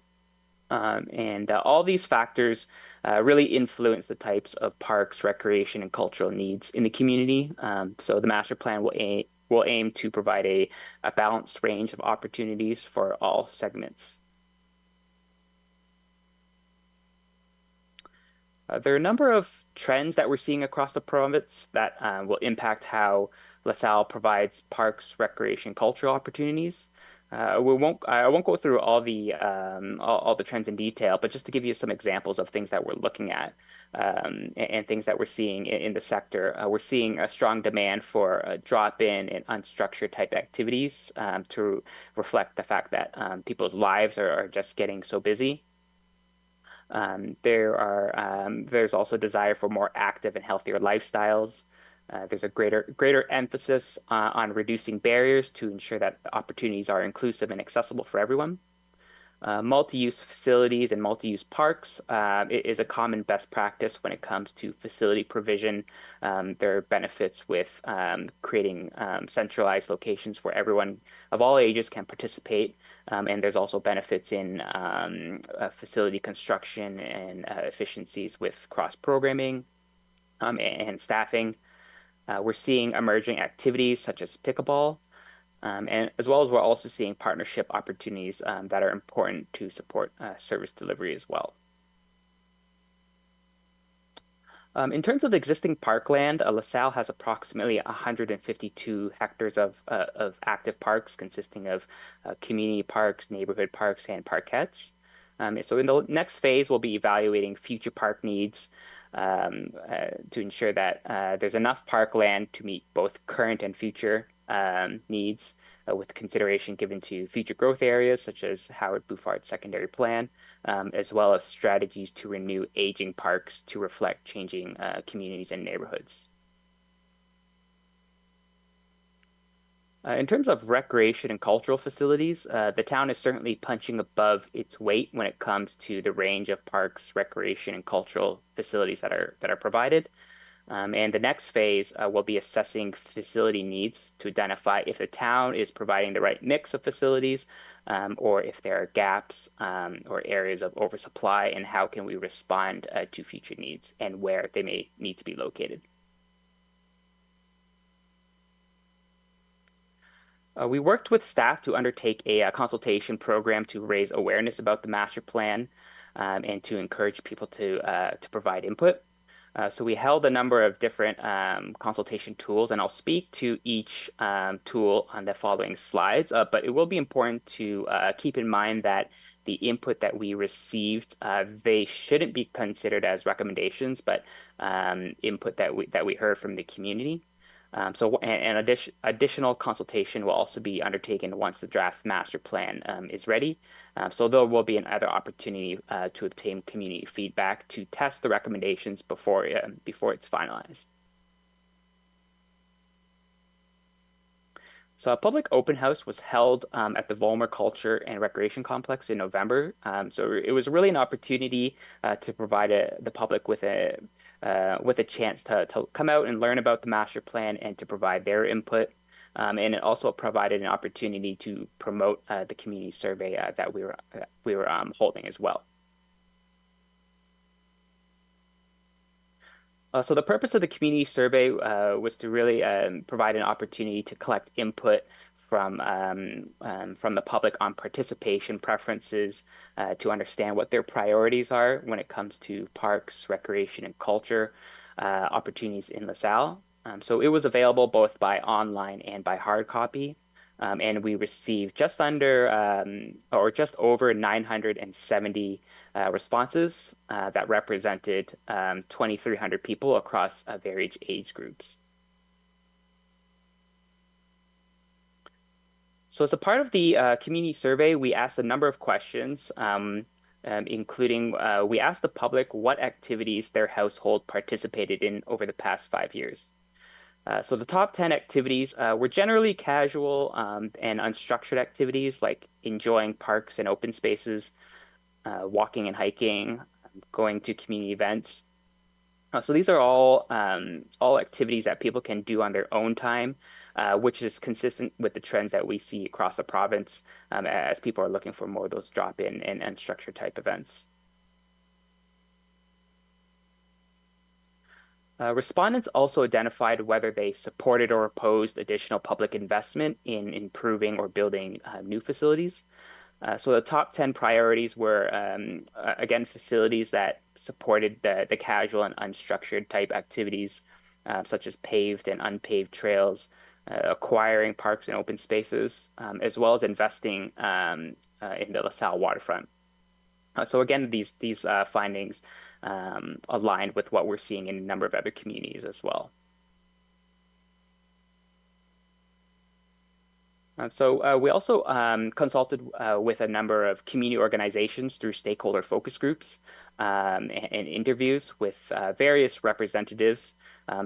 And all these factors really influence the types of parks, recreation, and cultural needs in the community. So the master plan will aim to provide a balanced range of opportunities for all segments. There are a number of trends that we're seeing across the province that will impact how LaSalle provides parks, recreation, cultural opportunities. I won't go through all the trends in detail, but just to give you some examples of things that we're looking at and things that we're seeing in the sector. We're seeing a strong demand for drop-in and unstructured type activities to reflect the fact that people's lives are just getting so busy. There's also desire for more active and healthier lifestyles. There's a greater emphasis on reducing barriers to ensure that the opportunities are inclusive and accessible for everyone. Multi-use facilities and multi-use parks is a common best practice when it comes to facility provision. There are benefits with creating centralized locations where everyone of all ages can participate. And there's also benefits in facility construction and efficiencies with cross-programming and staffing. We're seeing emerging activities such as pickleball, and as well as we're also seeing partnership opportunities that are important to support service delivery as well. In terms of existing parkland, LaSalle has approximately 152 hectares of active parks consisting of community parks, neighborhood parks, and parkettes. So in the next phase, we'll be evaluating future park needs to ensure that there's enough parkland to meet both current and future needs, with consideration given to future growth areas such as Howard Bouffard Secondary Plan, as well as strategies to renew aging parks to reflect changing communities and neighborhoods. In terms of recreation and cultural facilities, the town is certainly punching above its weight when it comes to the range of parks, recreation, and cultural facilities that are provided. And the next phase will be assessing facility needs to identify if the town is providing the right mix of facilities, or if there are gaps or areas of oversupply, and how can we respond to future needs and where they may need to be located. We worked with staff to undertake a consultation program to raise awareness about the master plan and to encourage people to provide input. So we held a number of different consultation tools, and I'll speak to each tool on the following slides, but it will be important to keep in mind that the input that we received, they shouldn't be considered as recommendations, but input that we heard from the community. Additional consultation will also be undertaken once the draft master plan is ready. So there will be another opportunity to obtain community feedback to test the recommendations before it's finalized. So a public open house was held at the Volmer Culture and Recreation Complex in November. So it was really an opportunity to provide the public with a chance to come out and learn about the master plan and to provide their input. And it also provided an opportunity to promote the community survey that we were holding as well. So the purpose of the community survey was to really provide an opportunity to collect input from the public on participation preferences, to understand what their priorities are when it comes to parks, recreation, and culture opportunities in LaSalle. So it was available both by online and by hard copy. And we received just over 970 responses that represented 2,300 people across varied age groups. So as a part of the community survey, we asked a number of questions, including we asked the public what activities their household participated in over the past 5 years. So the top 10 activities were generally casual and unstructured activities like enjoying parks and open spaces, walking and hiking, going to community events. So these are all activities that people can do on their own time, which is consistent with the trends that we see across the province as people are looking for more of those drop-in and unstructured type events. Respondents also identified whether they supported or opposed additional public investment in improving or building new facilities. So the top 10 priorities were, again, facilities that supported the casual and unstructured type activities, such as paved and unpaved trails, acquiring parks and open spaces, as well as investing in the LaSalle waterfront. So again, these findings aligned with what we're seeing in a number of other communities as well. So we also consulted with a number of community organizations through stakeholder focus groups and interviews with various representatives.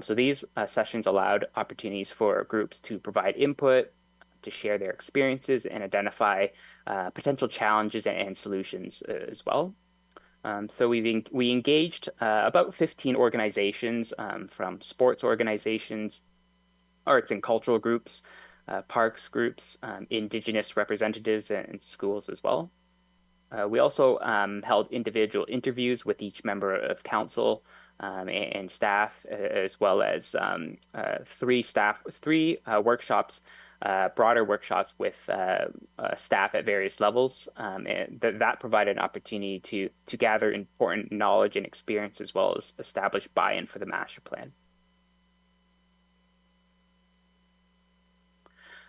So these sessions allowed opportunities for groups to provide input, to share their experiences, and identify potential challenges and solutions as well. So we engaged about 15 organizations, from sports organizations, arts and cultural groups, parks groups, Indigenous representatives, and schools as well. We also held individual interviews with each member of council and staff, as well as three workshops, broader workshops with staff at various levels. And that provided an opportunity to gather important knowledge and experience, as well as establish buy-in for the master plan.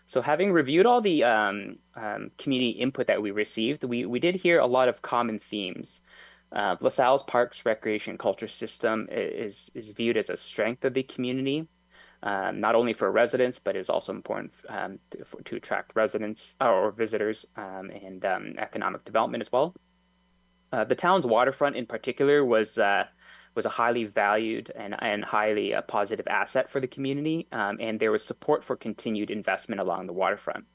So having reviewed all the community input that we received, we did hear a lot of common themes. LaSalle's Parks, Recreation, and Culture system is viewed as a strength of the community, not only for residents, but is also important to attract residents or visitors and economic development as well. The town's waterfront in particular was a highly valued and highly positive asset for the community, and there was support for continued investment along the waterfront.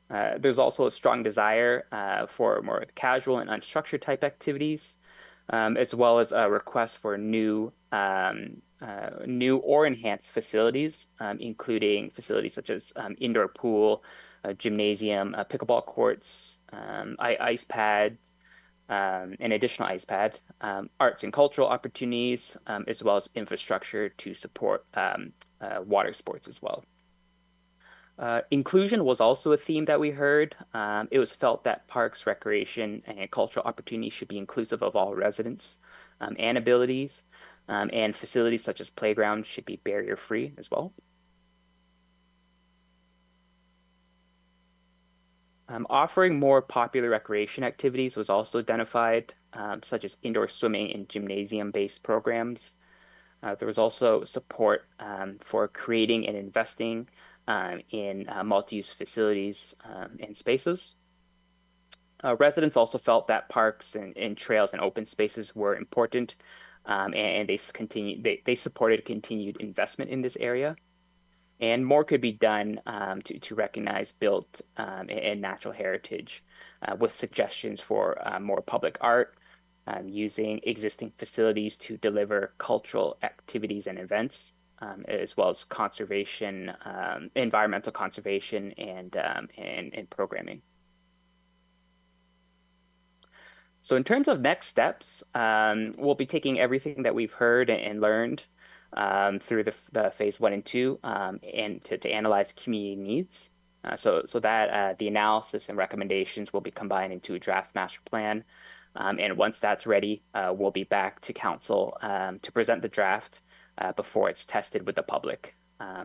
There's also a strong desire for more casual and unstructured type activities. as well as a request for new or enhanced facilities, including facilities such as indoor pool, gymnasium, pickleball courts, ice pad, an additional ice pad, arts and cultural opportunities, as well as infrastructure to support water sports as well. Inclusion was also a theme that we heard. It was felt that parks, recreation, and cultural opportunities should be inclusive of all residents and abilities, and facilities such as playgrounds should be barrier-free as well. Offering more popular recreation activities was also identified, such as indoor swimming and gymnasium-based programs. There was also support for creating and investing in multi-use facilities and spaces. Residents also felt that parks and trails and open spaces were important, and they supported continued investment in this area. And more could be done to recognize built and natural heritage, with suggestions for more public art, using existing facilities to deliver cultural activities and events, as well as conservation, environmental conservation, and programming. So in terms of next steps, we'll be taking everything that we've heard and learned through the phase 1 and 2, and to analyze community needs, so that the analysis and recommendations will be combined into a draft master plan. And once that's ready, we'll be back to council to present the draft before it's tested with the public.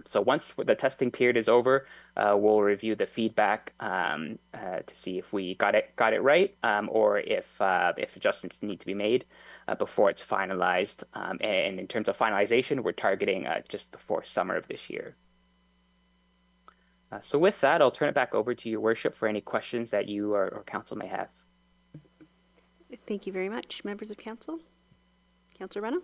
So once the testing period is over, we'll review the feedback to see if we got it right, or if adjustments need to be made before it's finalized. And in terms of finalization, we're targeting just before summer of this year. So with that, I'll turn it back over to your worship for any questions that you or council may have. Thank you very much. Members of council? Councillor Reno?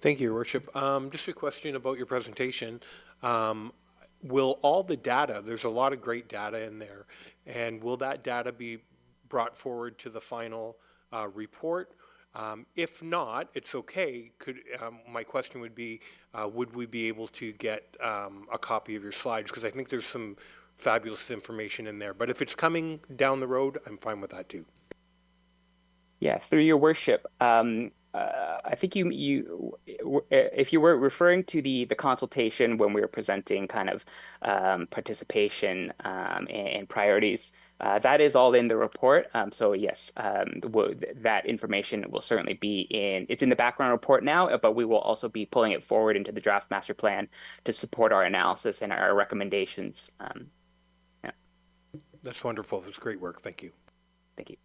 Thank you, Your Worship. Just a question about your presentation. Will all the data, there's a lot of great data in there, and will that data be brought forward to the final report? If not, it's okay. My question would be, would we be able to get a copy of your slides? Because I think there's some fabulous information in there. But if it's coming down the road, I'm fine with that too. Yeah, through your worship. I think if you were referring to the consultation when we were presenting kind of participation and priorities, that is all in the report. So yes, that information will certainly be it's in the background report now, but we will also be pulling it forward into the draft master plan to support our analysis and our recommendations. Yeah. That's wonderful. That's great work. Thank you. Thank you.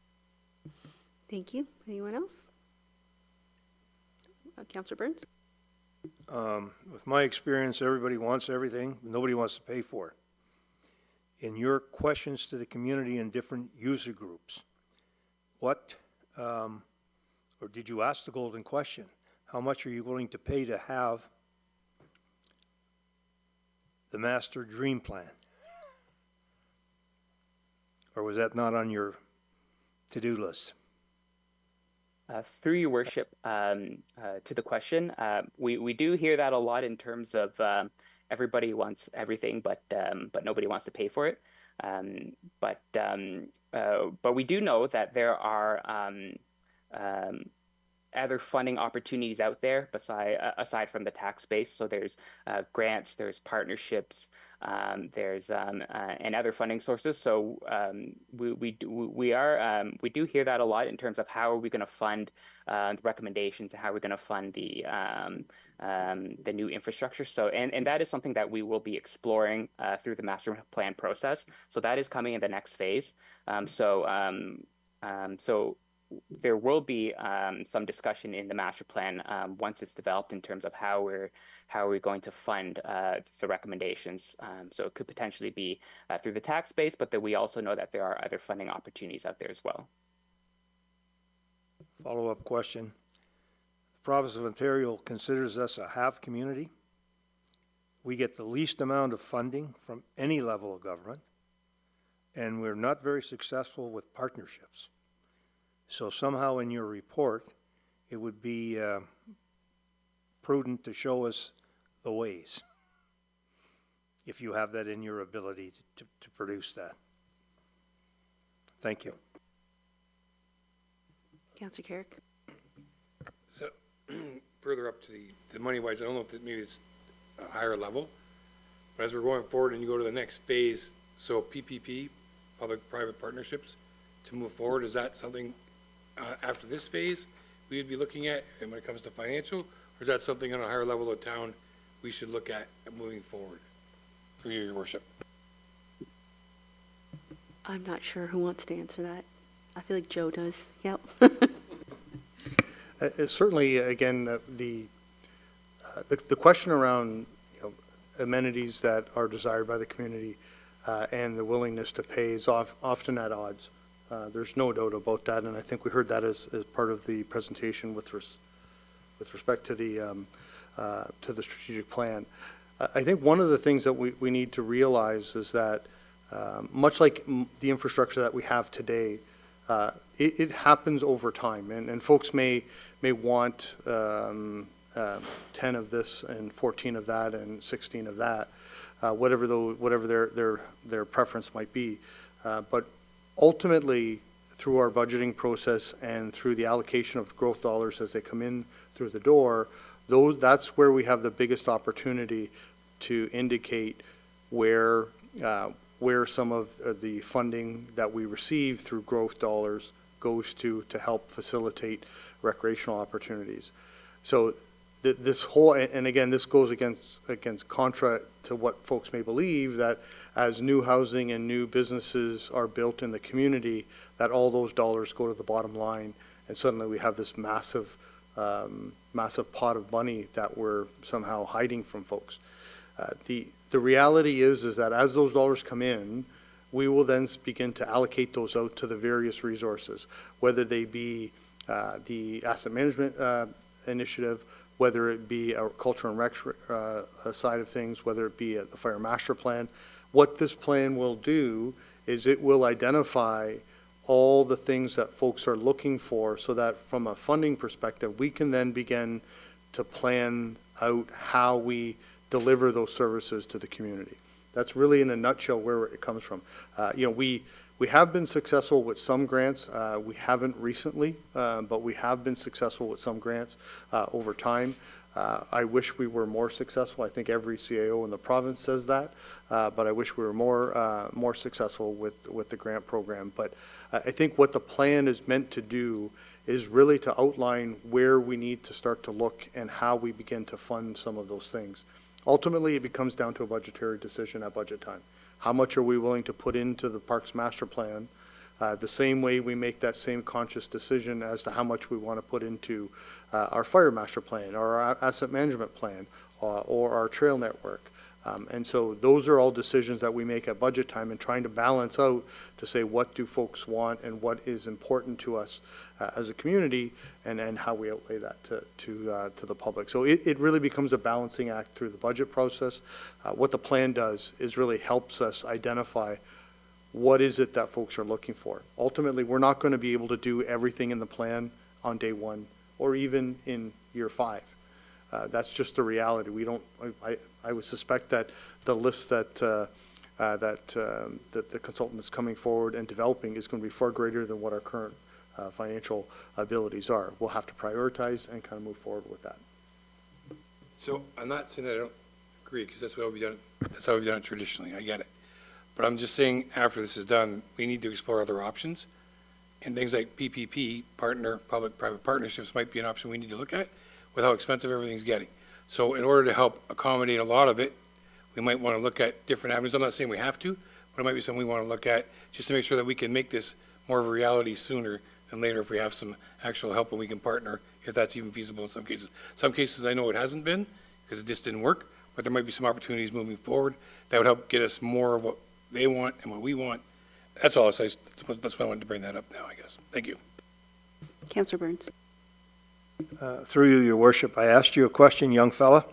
Thank you. Anyone else? Councillor Burns? With my experience, everybody wants everything. Nobody wants to pay for it. In your questions to the community and different user groups, or did you ask the golden question? How much are you willing to pay to have the master dream plan? Or was that not on your to-do list? Through your worship, to the question, we do hear that a lot in terms of everybody wants everything, but nobody wants to pay for it. But we do know that there are other funding opportunities out there aside from the tax base. So there's grants, there's partnerships, there's and other funding sources. So we do hear that a lot in terms of how are we going to fund the recommendations, how are we going to fund the new infrastructure. So and that is something that we will be exploring through the master plan process. So that is coming in the next phase. So there will be some discussion in the master plan once it's developed in terms of how we're going to fund the recommendations. So it could potentially be through the tax base, but then we also know that there are other funding opportunities out there as well. Follow-up question. The province of Ontario considers us a have community. We get the least amount of funding from any level of government, and we're not very successful with partnerships. So somehow in your report, it would be prudent to show us the ways, if you have that in your ability to produce that. Thank you. Councillor Carrick? So, further up to the money-wise, I don't know if maybe it's a higher level, but as we're going forward and you go to the next phase, so PPP, public-private partnerships, to move forward, is that something after this phase we would be looking at, and when it comes to financial, or is that something on a higher level of town we should look at moving forward? Through you, Your Worship. I'm not sure who wants to answer that. I feel like Joe does. Yep. Certainly, again, the question around, amenities that are desired by the community and the willingness to pay is often at odds. There's no doubt about that, and I think we heard that as part of the presentation with respect to the strategic plan. I think one of the things that we need to realize is that much like the infrastructure that we have today, it happens over time, and folks may want 10 of this and 14 of that and 16 of that, whatever their preference might be. But ultimately, through our budgeting process and through the allocation of growth dollars as they come in through the door, that's where we have the biggest opportunity to indicate where some of the funding that we receive through growth dollars goes to help facilitate recreational opportunities. So this whole, and again, this goes against contra to what folks may believe, that as new housing and new businesses are built in the community, that all those dollars go to the bottom line, and suddenly we have this massive pot of money that we're somehow hiding from folks. The reality is that as those dollars come in, we will then begin to allocate those out to the various resources, whether they be the asset management initiative, whether it be our culture and rec side of things, whether it be the fire master plan. What this plan will do is it will identify all the things that folks are looking for, so that from a funding perspective, we can then begin to plan out how we deliver those services to the community. That's really in a nutshell where it comes from. We have been successful with some grants. We haven't recently, but we have been successful with some grants over time. I wish we were more successful. I think every CAO in the province says that, but I wish we were more successful with the grant program. But I think what the plan is meant to do is really to outline where we need to start to look and how we begin to fund some of those things. Ultimately, it becomes down to a budgetary decision at budget time. How much are we willing to put into the Parks Master Plan? The same way we make that same conscious decision as to how much we want to put into our Fire Master Plan, or our Asset Management Plan, or our trail network. And so those are all decisions that we make at budget time, and trying to balance out to say what do folks want and what is important to us as a community, and how we outlay that to the public. So it really becomes a balancing act through the budget process. What the plan does is really helps us identify what is it that folks are looking for. Ultimately, we're not going to be able to do everything in the plan on day one or even in year 5. That's just the reality. We don't. I would suspect that the list that the consultant is coming forward and developing is going to be far greater than what our current financial abilities are. We'll have to prioritize and kind of move forward with that. So I'm not saying that I don't agree, because that's how we've done it. That's how we've done it traditionally. I get it. But I'm just saying, after this is done, we need to explore other options, and things like PPP, public-private partnerships, might be an option we need to look at with how expensive everything's getting. So in order to help accommodate a lot of it, we might want to look at different avenues. I'm not saying we have to, but it might be something we want to look at just to make sure that we can make this more of a reality sooner than later if we have some actual help and we can partner, if that's even feasible in some cases. Some cases I know it hasn't been because it just didn't work, but there might be some opportunities moving forward that would help get us more of what they want and what we want. That's all. That's why I wanted to bring that up now, I guess. Thank you. Councillor Burns. Through you, Your Worship, I asked you a question, young fella.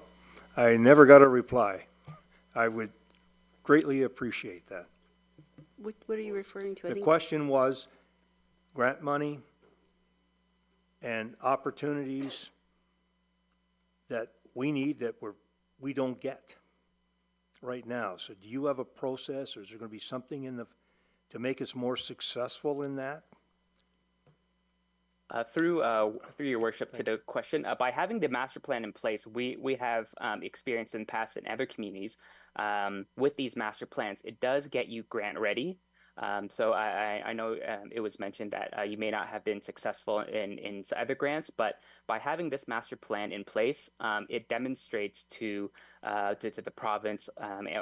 I never got a reply. I would greatly appreciate that. What are you referring to? The question was grant money and opportunities that we need that we don't get right now. So do you have a process, or is there going to be something to make us more successful in that? Through your worship, to the question, by having the master plan in place, we have experience in the past in other communities with these master plans. It does get you grant ready. So I know it was mentioned that you may not have been successful in other grants, but by having this master plan in place, it demonstrates to the province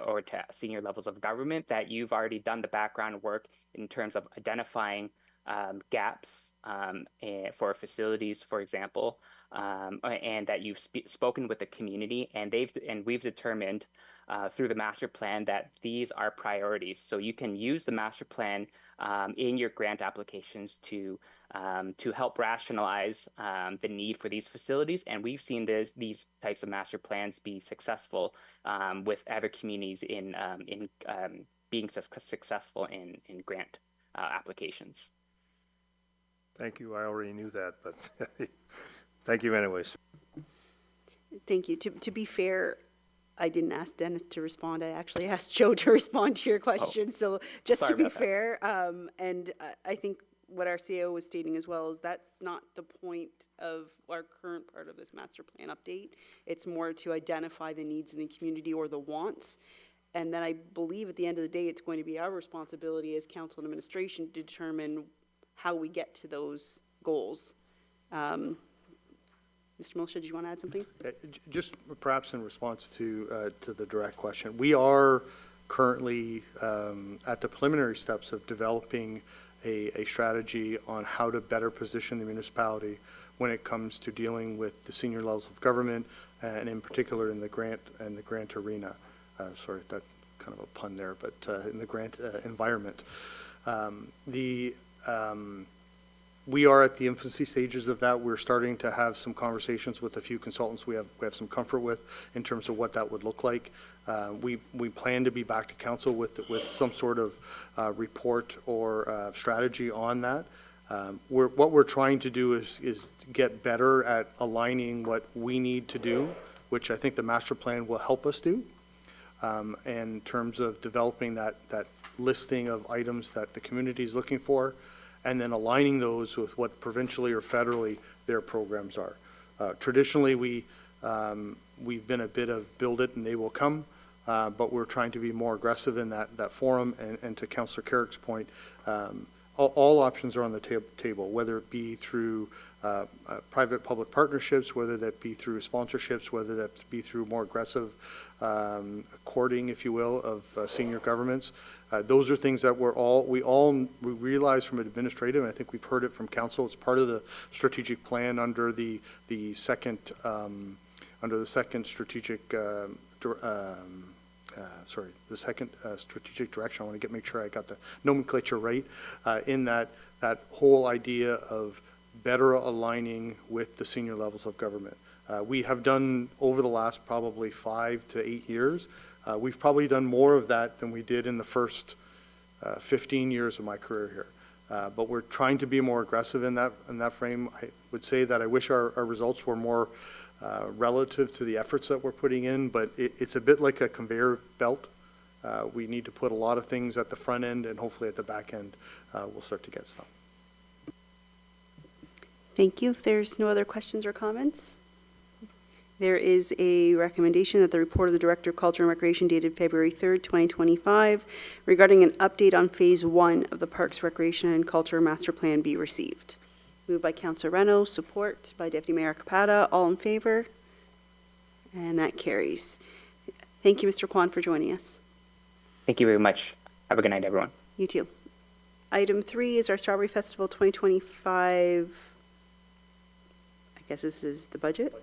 or to senior levels of government that you've already done the background work in terms of identifying gaps for facilities, for example, and that you've spoken with the community, and we've determined through the master plan that these are priorities. So you can use the master plan in your grant applications to help rationalize the need for these facilities, and we've seen these types of master plans be successful with other communities in being successful in grant applications. Thank you. I already knew that, but thank you anyways. Thank you. To be fair, I didn't ask Dennis to respond. I actually asked Joe to respond to your question. So just to sorry be about that. fair, and I think what our CEO was stating as well is that's not the point of our current part of this master plan update. It's more to identify the needs in the community or the wants. And then I believe at the end of the day, it's going to be our responsibility as council and administration to determine how we get to those goals. Mr. Milsha, do you want to add something? Just perhaps in response to the direct question, we are currently at the preliminary steps of developing a strategy on how to better position the municipality when it comes to dealing with the senior levels of government, and in particular in the grant arena. Sorry, that kind of a pun there, but in the grant environment. We are at the infancy stages of that. We're starting to have some conversations with a few consultants we have some comfort with in terms of what that would look like. We plan to be back to council with some sort of report or strategy on that. What we're trying to do is get better at aligning what we need to do, which I think the master plan will help us do, in terms of developing that listing of items that the community is looking for, and then aligning those with what provincially or federally their programs are. Traditionally, we've been a bit of build it and they will come, but we're trying to be more aggressive in that forum. And to Councillor Carrick's point, all options are on the table, whether it be through private-public partnerships, whether that be through sponsorships, whether that be through more aggressive courting, if you will, of senior governments. Those are things that we realize from administrative, and I think we've heard it from council. It's part of the strategic plan under the second strategic strategic direction. I want to make sure I got the nomenclature right, in that whole idea of better aligning with the senior levels of government. We have done over the last probably 5 to 8 years. We've probably done more of that than we did in the first 15 years of my career here. But we're trying to be more aggressive in that frame. I would say that I wish our results were more relative to the efforts that we're putting in, but it's a bit like a conveyor belt. We need to put a lot of things at the front end, and hopefully at the back end, we'll start to get some. Thank you. If there's no other questions or comments, there is a recommendation that the report of the Director of Culture and Recreation dated February 3rd, 2025, regarding an update on Phase 1 of the Parks, Recreation and Culture Master Plan be received. Moved by Councillor Reno, support by Deputy Mayor Capata. All in favor? And that carries. Thank you, Mr. Kwan, for joining us. Thank you very much. Have a good night, everyone. You too. Item 3 is our Strawberry Festival 2025. I guess this is the budget?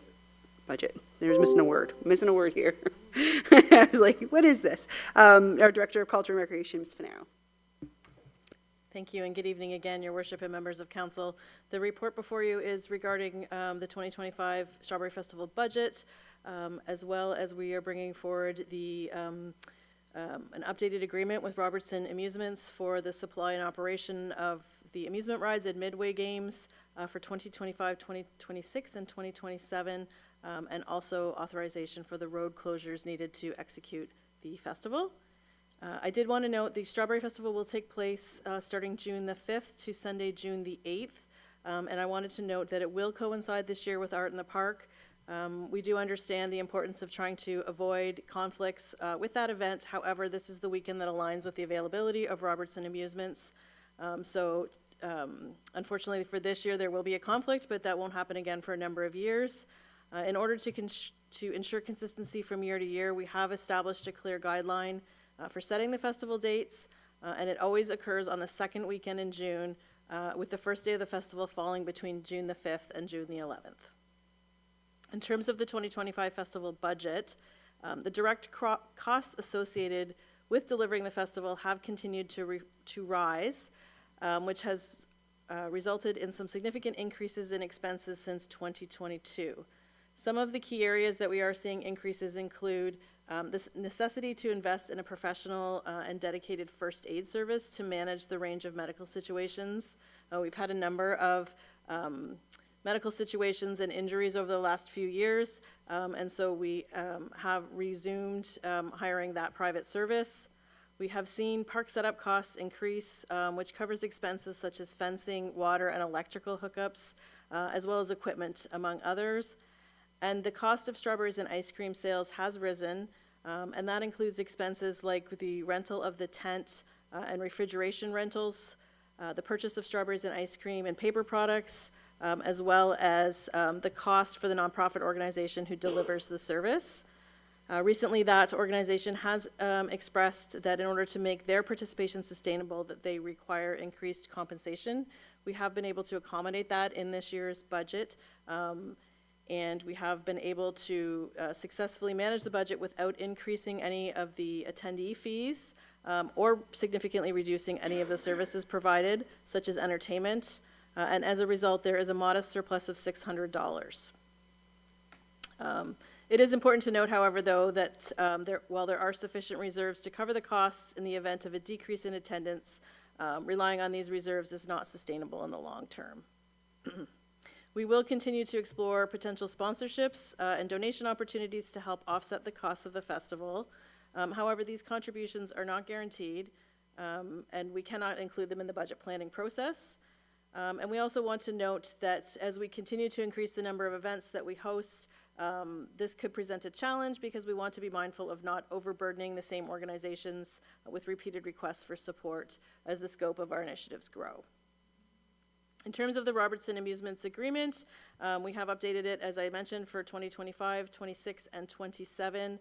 Budget. There's missing a word. Missing a word here. I was like, what is this? Our Director of Culture and Recreation, Ms. Finero. Thank you, and good evening again, Your Worship and members of council. The report before you is regarding the 2025 Strawberry Festival budget, as well as we are bringing forward an updated agreement with Robertson Amusements for the supply and operation of the amusement rides at Midway Games for 2025, 2026, and 2027, and also authorization for the road closures needed to execute the festival. I did want to note the Strawberry Festival will take place starting June the 5th to Sunday, June the 8th. And I wanted to note that it will coincide this year with Art in the Park. We do understand the importance of trying to avoid conflicts with that event. However, this is the weekend that aligns with the availability of Robertson Amusements. Unfortunately for this year, there will be a conflict, but that won't happen again for a number of years. In order to ensure consistency from year to year, we have established a clear guideline for setting the festival dates, and it always occurs on the second weekend in June, with the first day of the festival falling between June the 5th and June the 11th. In terms of the 2025 festival budget, the direct costs associated with delivering the festival have continued to rise, which has resulted in some significant increases in expenses since 2022. Some of the key areas that we are seeing increases include this necessity to invest in a professional and dedicated first aid service to manage the range of medical situations. We've had a number of medical situations and injuries over the last few years, and so we have resumed hiring that private service. We have seen park setup costs increase, which covers expenses such as fencing, water, and electrical hookups, as well as equipment, among others. And the cost of strawberries and ice cream sales has risen, and that includes expenses like the rental of the tent and refrigeration rentals, the purchase of strawberries and ice cream and paper products, as well as the cost for the nonprofit organization who delivers the service. Recently, that organization has expressed that in order to make their participation sustainable, that they require increased compensation. We have been able to accommodate that in this year's budget, and we have been able to successfully manage the budget without increasing any of the attendee fees or significantly reducing any of the services provided, such as entertainment. And as a result, there is a modest surplus of $600. It is important to note, however, though, that while there are sufficient reserves to cover the costs in the event of a decrease in attendance, relying on these reserves is not sustainable in the long term. We will continue to explore potential sponsorships and donation opportunities to help offset the costs of the festival. However, these contributions are not guaranteed, and we cannot include them in the budget planning process. And we also want to note that as we continue to increase the number of events that we host, this could present a challenge because we want to be mindful of not overburdening the same organizations with repeated requests for support as the scope of our initiatives grow. In terms of the Robertson Amusements Agreement, we have updated it, as I mentioned, for 2025, 26, and 27,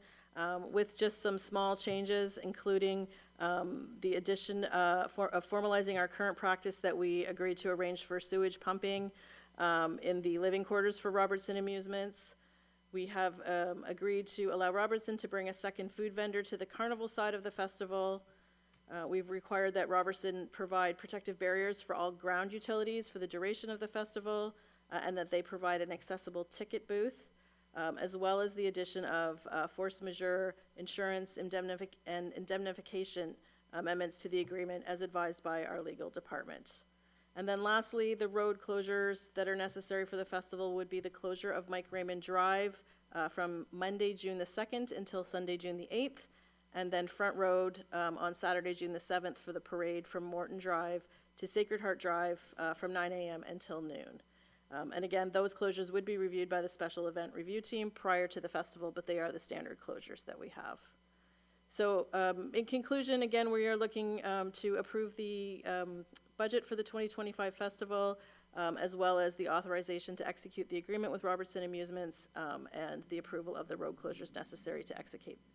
with just some small changes, including the addition of formalizing our current practice that we agreed to arrange for sewage pumping in the living quarters for Robertson Amusements. We have agreed to allow Robertson to bring a second food vendor to the carnival side of the festival. We've required that Robertson provide protective barriers for all ground utilities for the duration of the festival, and that they provide an accessible ticket booth, as well as the addition of force majeure, insurance, and indemnification amendments to the agreement as advised by our legal department. And then lastly, the road closures that are necessary for the festival would be the closure of Mike Raymond Drive from Monday, June the 2nd until Sunday, June the 8th, and then Front Road on Saturday, June the 7th for the parade from Morton Drive to Sacred Heart Drive from 9 a.m. until noon. And again, those closures would be reviewed by the special event review team prior to the festival, but they are the standard closures that we have. So in conclusion, again, we are looking to approve the budget for the 2025 festival, as well as the authorization to execute the agreement with Robertson Amusements and the approval of the road closures necessary to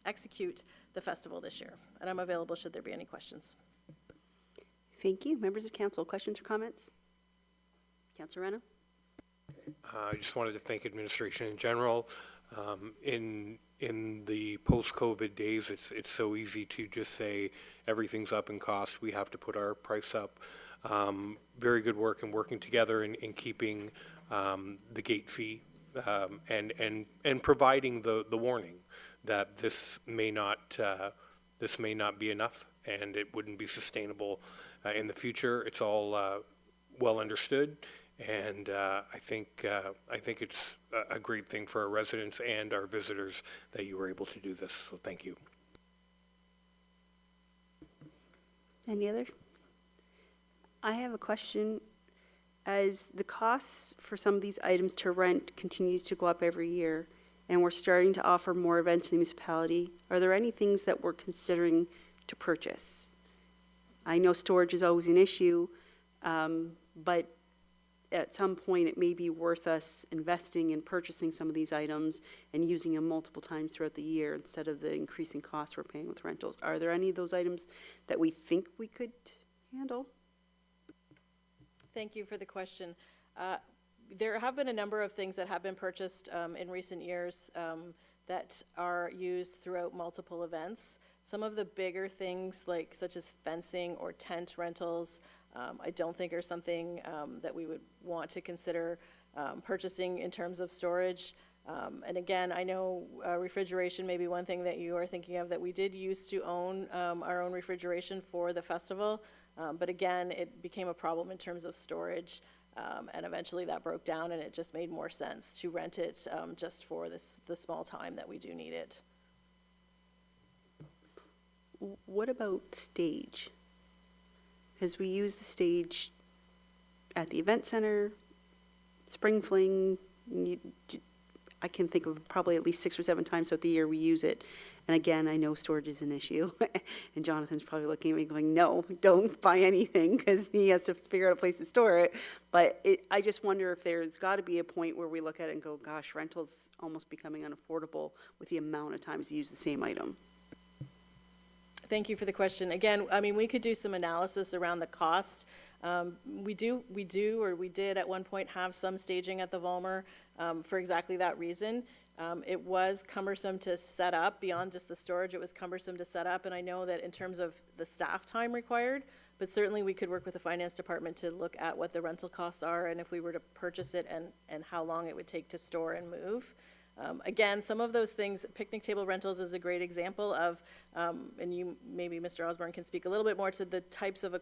execute the festival this year. And I'm available should there be any questions. Thank you. Members of council, questions or comments? Councilor Rena? I just wanted to thank administration in general. In the post-COVID days, it's so easy to just say everything's up in cost. We have to put our price up. Very good work and working together in keeping the gate fee and providing the warning that this may not be enough and it wouldn't be sustainable in the future. It's all well understood, and I think it's a great thing for our residents and our visitors that you were able to do this, so thank you. Any other? I have a question. As the costs for some of these items to rent continues to go up every year, and we're starting to offer more events in the municipality, are there any things that we're considering to purchase? I know storage is always an issue, but at some point it may be worth us investing in purchasing some of these items and using them multiple times throughout the year instead of the increasing costs we're paying with rentals. Are there any of those items that we think we could handle? Thank you for the question. There have been a number of things that have been purchased in recent years that are used throughout multiple events. Some of the bigger things, like such as fencing or tent rentals, I don't think are something that we would want to consider purchasing in terms of storage. And again, I know refrigeration may be one thing that you are thinking of, that we did used to own our own refrigeration for the festival. But again, it became a problem in terms of storage, and eventually that broke down, and it just made more sense to rent it just for the small time that we do need it. What about stage? Because we use the stage at the event center, Spring Fling. I can think of probably at least 6 or 7 times throughout the year we use it. And again, I know storage is an issue. And Jonathan's probably looking at me going, no, don't buy anything, because he has to figure out a place to store it. But I just wonder if there's got to be a point where we look at it and go, gosh, rental's almost becoming unaffordable with the amount of times you use the same item. Thank you for the question. Again, I mean, we could do some analysis around the cost. We did at one point have some staging at the Vollmer for exactly that reason. It was cumbersome to set up. Beyond just the storage, it was cumbersome to set up. And I know that in terms of the staff time required, but certainly we could work with the finance department to look at what the rental costs are and if we were to purchase it and how long it would take to store and move. Again, some of those things, picnic table rentals is a great example of, and you, maybe Mr. Osborne can speak a little bit more to the types of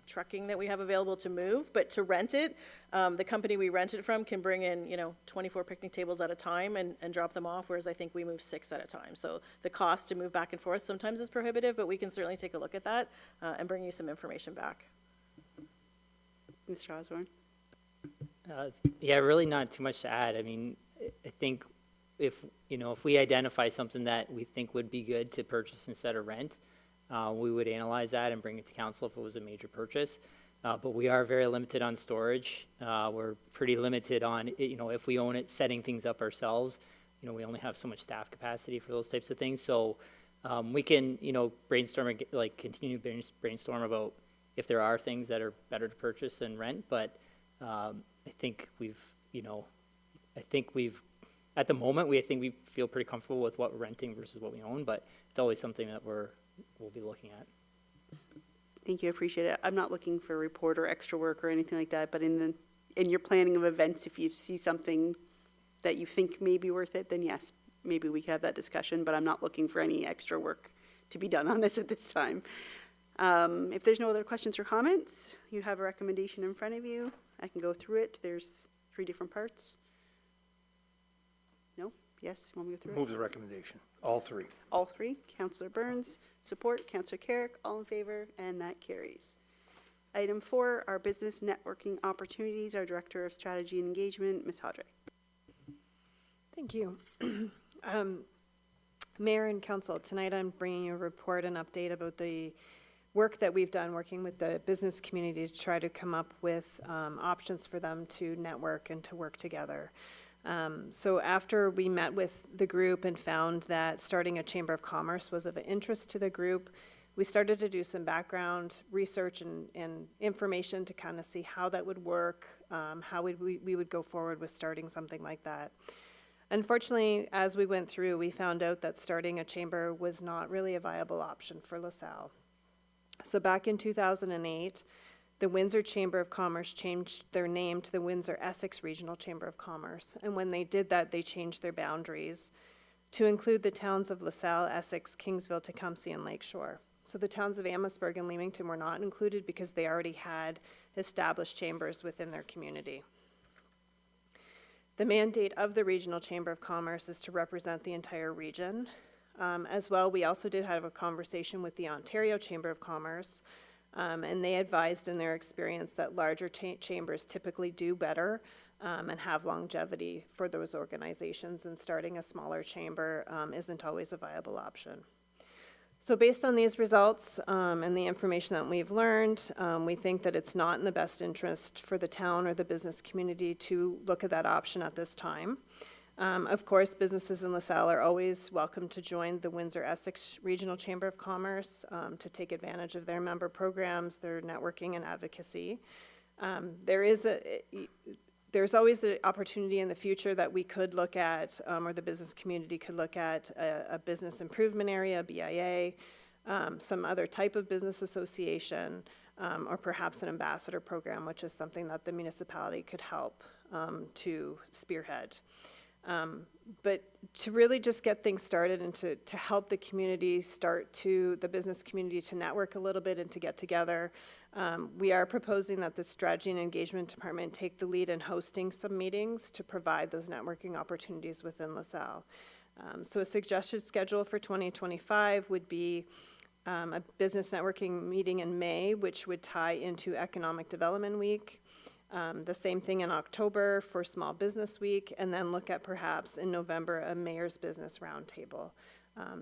trucking that we have available to move, but to rent it, the company we rent it from can bring in, 24 picnic tables at a time and drop them off, whereas I think we move 6 at a time. So the cost to move back and forth sometimes is prohibitive, but we can certainly take a look at that and bring you some information back. Mr. Osborne? Yeah, really not too much to add. I mean, I think if we identify something that we think would be good to purchase instead of rent, we would analyze that and bring it to council if it was a major purchase. But we are very limited on storage. We're pretty limited on, if we own it, setting things up ourselves. We only have so much staff capacity for those types of things. So we can, brainstorm, continue to brainstorm about if there are things that are better to purchase than rent. But I think at the moment, we feel pretty comfortable with what we're renting versus what we own, but it's always something that we'll be looking at. Thank you, I appreciate it. I'm not looking for a report or extra work or anything like that, but in your planning of events, if you see something that you think may be worth it, then yes, maybe we could have that discussion, but I'm not looking for any extra work to be done on this at this time. If there's no other questions or comments, you have a recommendation in front of you. I can go through it. There's 3 different parts. No? Yes? You want me to go through it? Move the recommendation, all 3. All 3. Councillor Burns, support. Councillor Carrick, all in favor, and that carries. Item 4, our business networking opportunities. Our Director of Strategy and Engagement, Ms. Hadre. Thank you. Mayor and Council, tonight I'm bringing you a report and update about the work that we've done working with the business community to try to come up with options for them to network and to work together. So after we met with the group and found that starting a Chamber of Commerce was of interest to the group, we started to do some background research and information to kind of see how that would work, how we would go forward with starting something like that. Unfortunately, as we went through, we found out that starting a chamber was not really a viable option for LaSalle. So back in 2008, the Windsor Chamber of Commerce changed their name to the Windsor-Essex Regional Chamber of Commerce. And when they did that, they changed their boundaries to include the towns of LaSalle, Essex, Kingsville, Tecumseh, and Lakeshore. So the towns of Amherstburg and Leamington were not included because they already had established chambers within their community. The mandate of the Regional Chamber of Commerce is to represent the entire region. As well, we also did have a conversation with the Ontario Chamber of Commerce, and they advised in their experience that larger chambers typically do better and have longevity for those organizations, and starting a smaller chamber isn't always a viable option. So based on these results and the information that we've learned, we think that it's not in the best interest for the town or the business community to look at that option at this time. Of course, businesses in LaSalle are always welcome to join the Windsor-Essex Regional Chamber of Commerce to take advantage of their member programs, their networking and advocacy. There's always the opportunity in the future that we could look at, or the business community could look at a business improvement area, BIA, some other type of business association, or perhaps an ambassador program, which is something that the municipality could help to spearhead. But to really just get things started and to help the community the business community to network a little bit and to get together, we are proposing that the Strategy and Engagement Department take the lead in hosting some meetings to provide those networking opportunities within LaSalle. So a suggested schedule for 2025 would be a business networking meeting in May, which would tie into Economic Development Week. The same thing in October for Small Business Week, and then look at perhaps in November a Mayor's Business Roundtable.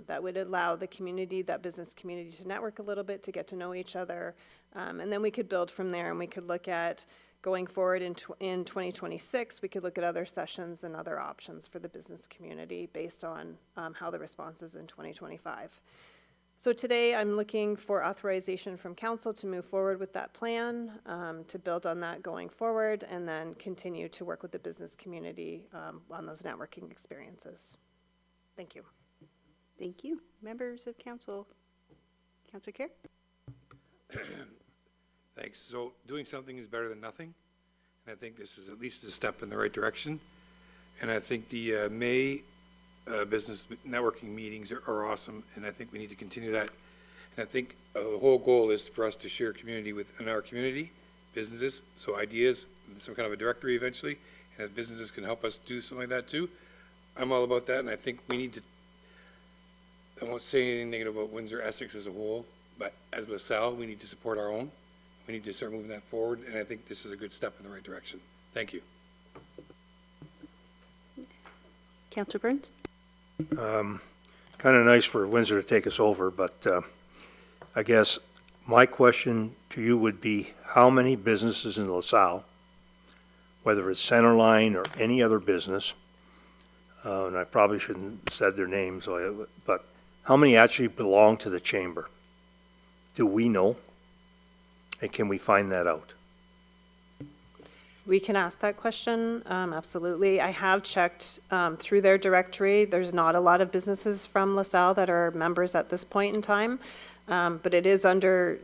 That would allow the community, that business community, to network a little bit, to get to know each other, and then we could build from there, and we could look at going forward in 2026, we could look at other sessions and other options for the business community based on how the response is in 2025. So today I'm looking for authorization from council to move forward with that plan, to build on that going forward, and then continue to work with the business community on those networking experiences. Thank you. Thank you. Members of council. Councilor Kerr? Thanks. So doing something is better than nothing, and I think this is at least a step in the right direction. And I think the May business networking meetings are awesome, and I think we need to continue that. And I think the whole goal is for us to share community within our community, businesses, so ideas, some kind of a directory eventually, and as businesses can help us do something like that too. I'm all about that, and I think we need to, I won't say anything negative about Windsor-Essex as a whole, but as LaSalle, we need to support our own. We need to start moving that forward, and I think this is a good step in the right direction. Thank you. Councilor Burns? Kind of nice for Windsor to take us over, but I guess my question to you would be, how many businesses in LaSalle, whether it's Centerline or any other business, and I probably shouldn't have said their names, but how many actually belong to the chamber? Do we know? And can we find that out? We can ask that question, absolutely. I have checked through their directory. There's not a lot of businesses from LaSalle that are members at this point in time, but it is under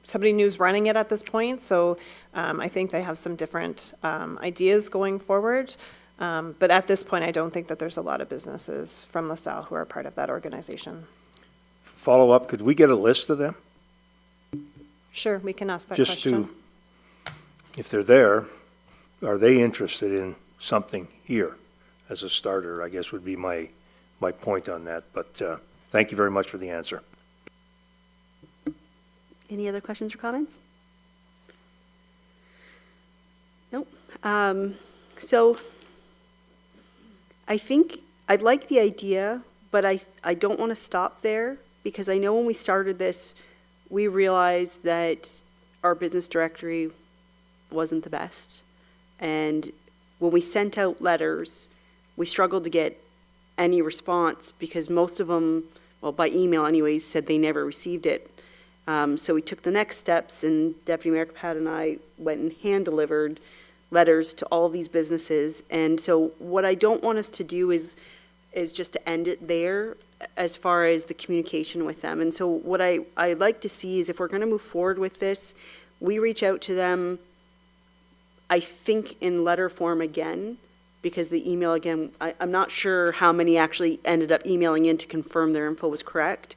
somebody new's running it at this point, so I think they have some different ideas going forward. But at this point, I don't think that there's a lot of businesses from LaSalle who are part of that organization. Follow up, could we get a list of them? Sure, we can ask that Just question. if they're there, are they interested in something here as a starter, I guess would be my point on that. But thank you very much for the answer. Any other questions or comments? Nope. So I think I'd like the idea, but I don't want to stop there, because I know when we started this, we realized that our business directory wasn't the best. And when we sent out letters, we struggled to get any response, because most of them, well, by email anyways, said they never received it. So we took the next steps, and Deputy Mayor Pat and I went and hand-delivered letters to all of these businesses. And so what I don't want us to do is just to end it there as far as the communication with them. And so what I'd like to see is, if we're going to move forward with this, we reach out to them, I think, in letter form again, because the email, again, I'm not sure how many actually ended up emailing in to confirm their info was correct.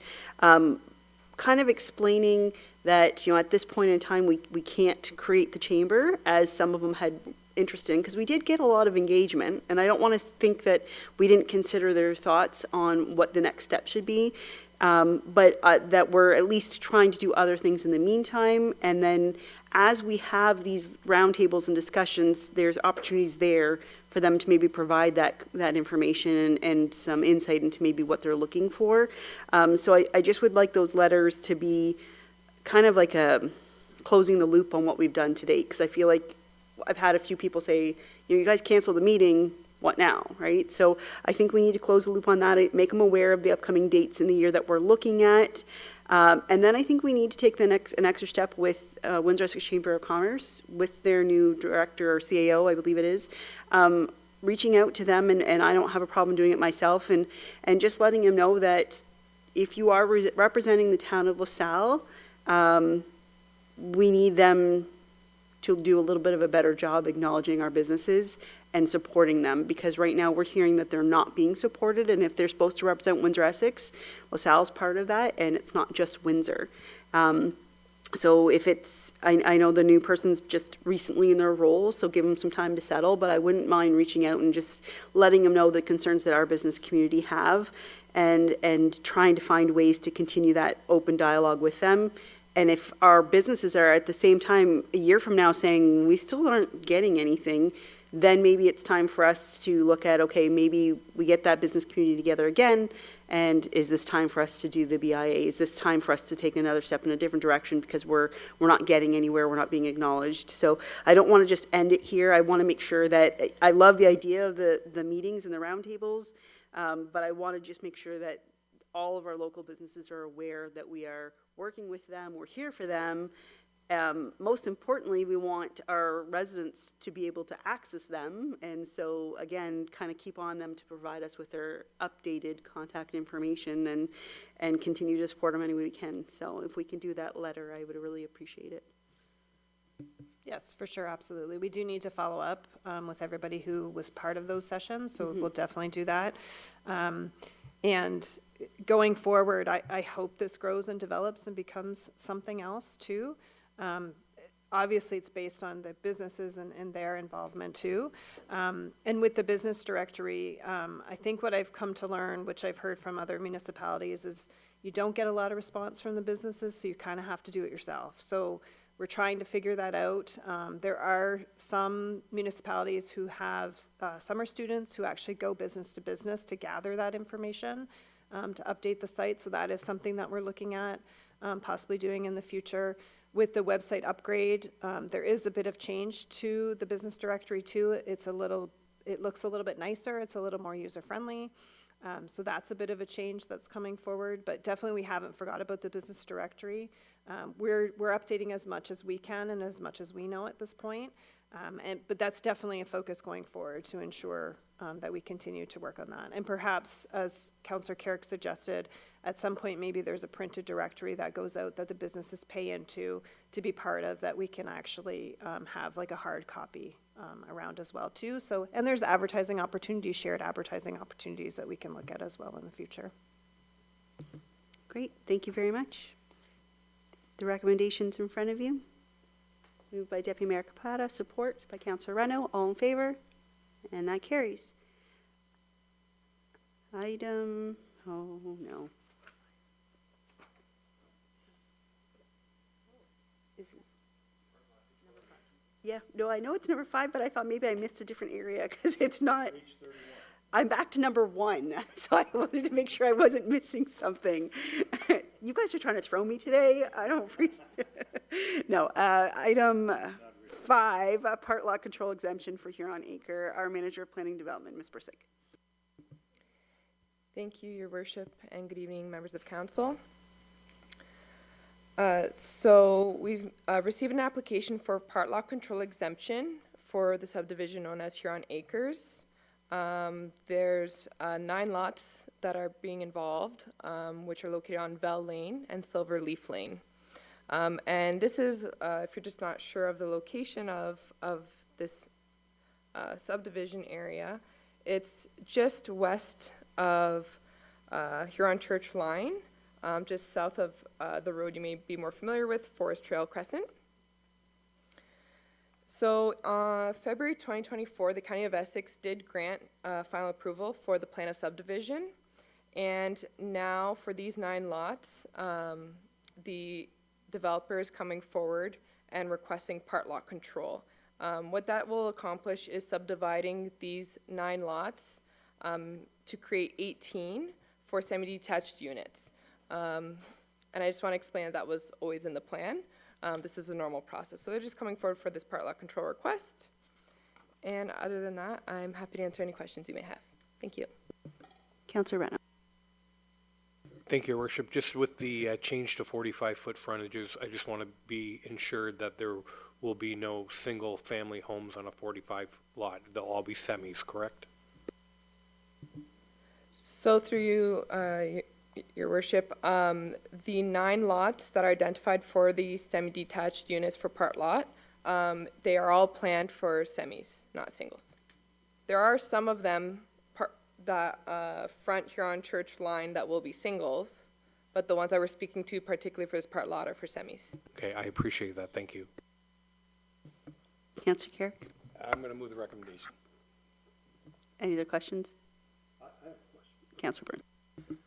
kind of explaining that, at this point in time, we can't create the chamber as some of them had interest in, because we did get a lot of engagement, and I don't want to think that we didn't consider their thoughts on what the next step should be, but that we're at least trying to do other things in the meantime, and then as we have these roundtables and discussions, there's opportunities there for them to maybe provide that information and some insight into maybe what they're looking for. So I just would like those letters to be kind of like a closing the loop on what we've done to date, because I feel like I've had a few people say, you guys canceled the meeting, what now, right? So I think we need to close the loop on that, make them aware of the upcoming dates in the year that we're looking at. And then I think we need to take an extra step with Windsor Essex Chamber of Commerce, with their new director or CAO, I believe it is, reaching out to them, and I don't have a problem doing it myself, and just letting them know that if you are representing the town of LaSalle, we need them to do a little bit of a better job acknowledging our businesses and supporting them, because right now we're hearing that they're not being supported, and if they're supposed to represent Windsor Essex, LaSalle's part of that, and it's not just Windsor. So if it's, I know the new person's just recently in their role, so give them some time to settle, but I wouldn't mind reaching out and just letting them know the concerns that our business community have, and trying to find ways to continue that open dialogue with them. And if our businesses are at the same time, a year from now, saying we still aren't getting anything, then maybe it's time for us to look at, okay, maybe we get that business community together again, and is this time for us to do the BIA? Is this time for us to take another step in a different direction, because we're not getting anywhere, we're not being acknowledged? So I don't want to just end it here. I want to make sure that, I love the idea of the meetings and the roundtables, but I want to just make sure that all of our local businesses are aware that we are working with them, we're here for them. Most importantly, we want our residents to be able to access them, and so again, kind of keep on them to provide us with their updated contact information and continue to support them any way we can. So if we can do that letter, I would really appreciate it. Yes, for sure, absolutely. We do need to follow up with everybody who was part of those sessions, so we'll definitely do that. And going forward, I hope this grows and develops and becomes something else too. Obviously, it's based on the businesses and their involvement too. And with the business directory, I think what I've come to learn, which I've heard from other municipalities, is you don't get a lot of response from the businesses, so you kind of have to do it yourself. So we're trying to figure that out. There are some municipalities who have summer students who actually go business to business to gather that information, to update the site. So that is something that we're looking at possibly doing in the future. With the website upgrade, there is a bit of change to the business directory too. It looks a little bit nicer. It's a little more user-friendly. So that's a bit of a change that's coming forward, but definitely we haven't forgot about the business directory. We're updating as much as we can and as much as we know at this point. But that's definitely a focus going forward to ensure that we continue to work on that. And perhaps, as Councillor Carrick suggested, at some point maybe there's a printed directory that goes out that the businesses pay into to be part of, that we can actually have like a hard copy around as well too. So, and there's advertising opportunities, shared advertising opportunities that we can look at as well in the future. Great, thank you very much. The recommendations in front of you. Moved by Deputy Mayor Capata, support by Councillor Reno. All in favor? And that carries. Item, oh no. Yeah, no, I know it's number 5, but I thought maybe I missed a different area because it's not. I'm back to number 1, so I wanted to make sure I wasn't missing something. You guys are trying to throw me today. I don't. No, item 5, part lot control exemption for Huron Acre. Our Manager of Planning Development, Ms. Bursick. Thank you, Your Worship, and good evening, members of council. So we've received an application for part lot control exemption for the subdivision known as Huron Acres. There's 9 lots that are being involved, which are located on Vel Lane and Silver Leaf Lane. And this is, if you're just not sure of the location of this subdivision area, it's just west of Huron Church Line, just south of the road you may be more familiar with, Forest Trail Crescent. So, February 2024, the County of Essex did grant final approval for the plan of subdivision. And now for these 9 lots, the developer is coming forward and requesting part lot control. What that will accomplish is subdividing these 9 lots to create 18 for semi-detached units. And I just want to explain that was always in the plan. This is a normal process. So they're just coming forward for this part lot control request. And other than that, I'm happy to answer any questions you may have. Thank you. Councillor Rena. Thank you, Your Worship. Just with the change to 45-foot frontages, I just want to be ensured that there will be no single-family homes on a 45 lot. They'll all be semis, correct? So through you, Your Worship, the 9 lots that are identified for the semi-detached units for part lot, they are all planned for semis, not singles. There are some of them that front Huron Church line that will be singles, but the ones I was speaking to particularly for this part lot are for semis. Okay, I appreciate that. Thank you. Councillor Carrick. I'm going to move the recommendation. Any other questions? Councillor Burns.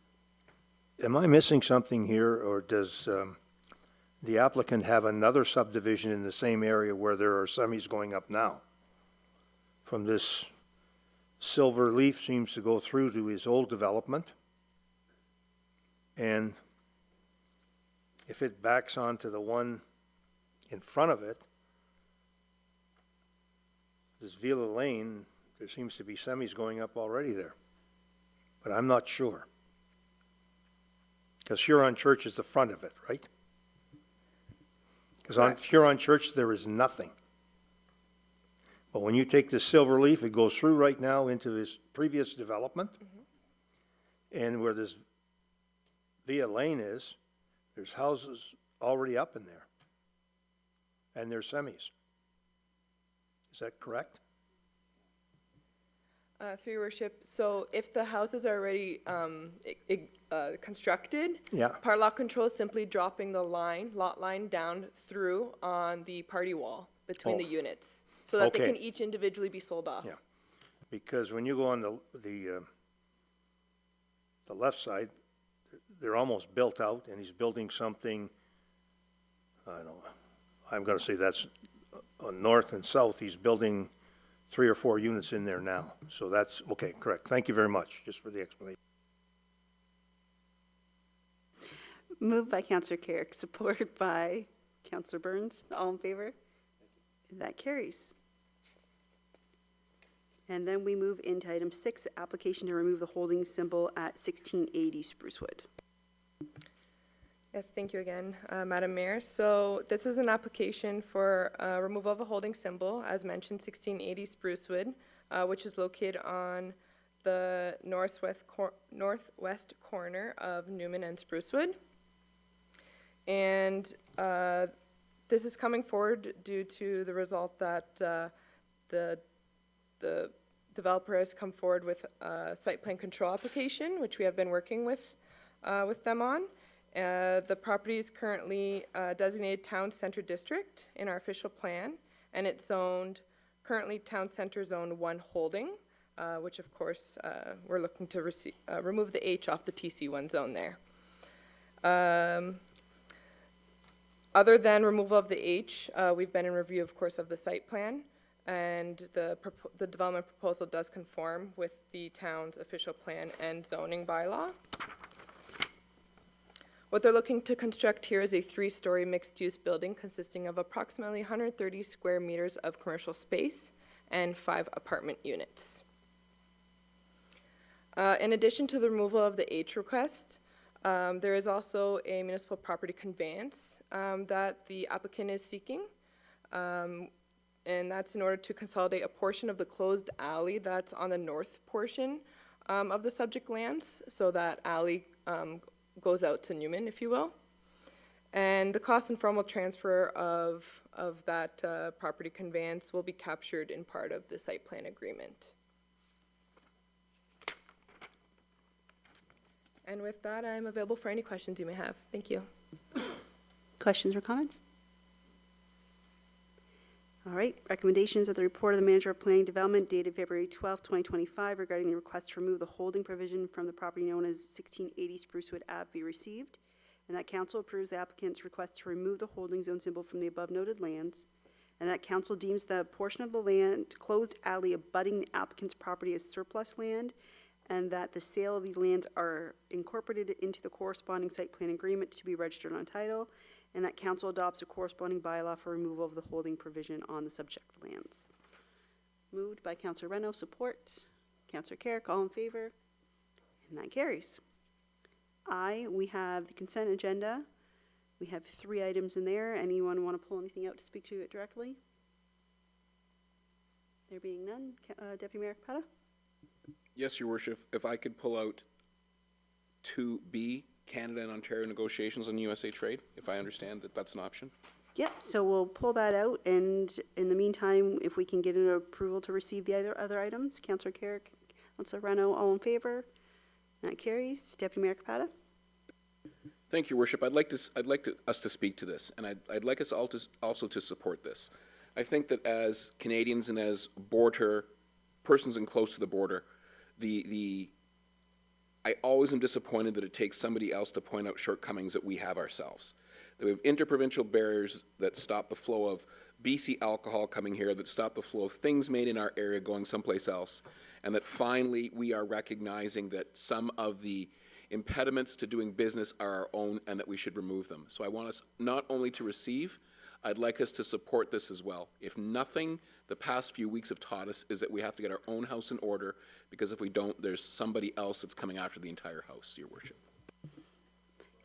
Am I missing something here, or does the applicant have another subdivision in the same area where there are semis going up now? From this Silver Leaf seems to go through to his old development. And if it backs onto the one in front of it, this Villa Lane, there seems to be semis going up already there. But I'm not sure. Because Huron Church is the front of it, right? Because on Correct. Huron Church, there is nothing. But when you take the Silver Leaf, it goes through right now into his previous development. And where this Via Lane is, there's houses already up in there. And they're semis. Is that correct? Through Your Worship, so if the houses are already constructed, Yeah. part lot control is simply dropping the lot line down through on the party wall between the units, so that they Okay. can each individually be sold off. Yeah. Because when you go on the left side, they're almost built out, and he's building something, I don't know, I'm gonna say that's on north and south, he's building 3 or 4 units in there now. So that's, okay, correct. Thank you very much, just for the explanation. Moved by Councillor Carrick, supported by Councillor Burns. All in favor? That carries. And then we move into item 6, application to remove the holding symbol at 1680 Sprucewood. Yes, thank you again, Madam Mayor. So this is an application for removal of a holding symbol, as mentioned, 1680 Sprucewood, which is located on the northwest corner of Newman and Sprucewood. And this is coming forward due to the result that the developer has come forward with a site plan control application, which we have been working with them on. The property is currently designated Town Center District in our official plan, and it's zoned, currently Town Center Zone 1 holding, which of course we're looking to remove the H off the TC1 zone there. Other than removal of the H, we've been in review, of course, of the site plan, and the development proposal does conform with the town's official plan and zoning bylaw. What they're looking to construct here is a 3-story mixed-use building consisting of approximately 130 square meters of commercial space and 5 apartment units. In addition to the removal of the H request, there is also a municipal property conveyance that the applicant is seeking, and that's in order to consolidate a portion of the closed alley that's on the north portion of the subject lands, so that alley goes out to Newman, if you will. And the cost and formal transfer of that property conveyance will be captured in part of the site plan agreement. And with that, I'm available for any questions you may have. Thank you. Questions or comments? All right, recommendations of the report of the Manager of Planning and Development dated February 12th, 2025 regarding the request to remove the holding provision from the property known as 1680 Sprucewood Ave be received, and that council approves the applicant's request to remove the holding zone symbol from the above noted lands, and that council deems the portion of the land closed alley abutting the applicant's property as surplus land, and that the sale of these lands are incorporated into the corresponding site plan agreement to be registered on title, and that council adopts a corresponding bylaw for removal of the holding provision on the subject lands. Moved by Councillor Reno, support. Councillor Carrick, all in favor? And that carries. We have the consent agenda. We have 3 items in there. Anyone want to pull anything out to speak to it directly? There being none, Deputy Mayor Capetta? Yes, Your Worship, if I could pull out 2B, Canada and Ontario negotiations on USA trade, if I understand that that's an option. Yep, so we'll pull that out, and in the meantime, if we can get an approval to receive the other items, Councillor Carrick, Councillor Reno, all in favor? That carries. Deputy Mayor Capetta? Thank you, Your Worship. I'd like us to speak to this, and I'd like us all also to support this. I think that as Canadians and as border persons and close to the border, I always am disappointed that it takes somebody else to point out shortcomings that we have ourselves. That we have interprovincial barriers that stop the flow of BC alcohol coming here, that stop the flow of things made in our area going someplace else, and that finally we are recognizing that some of the impediments to doing business are our own and that we should remove them. So I want us not only to receive, I'd like us to support this as well. If nothing the past few weeks have taught us is that we have to get our own house in order, because if we don't, there's somebody else that's coming after the entire house, Your Worship.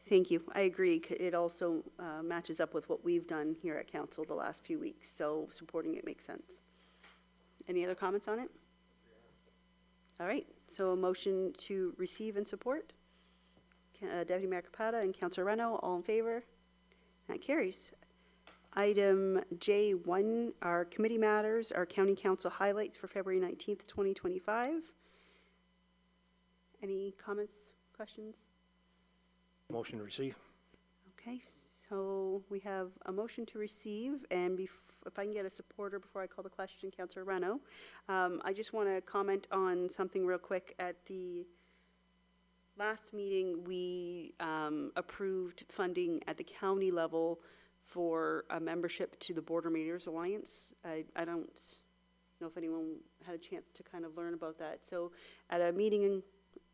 Thank you. I agree. It also matches up with what we've done here at council the last few weeks, so supporting it makes sense. Any other comments on it? All right, so a motion to receive and support. Deputy Mayor Capetta and Councillor Reno, all in favor? That carries. Item J1 are committee matters, our county council highlights for February 19th, 2025. Any comments, questions? Motion to receive. Okay, so we have a motion to receive, and if I can get a supporter before I call the question, Councillor Reno. I just want to comment on something real quick. At the last meeting, we approved funding at the county level for a membership to the Border Mediators Alliance. I don't know if anyone had a chance to kind of learn about that. So at a meeting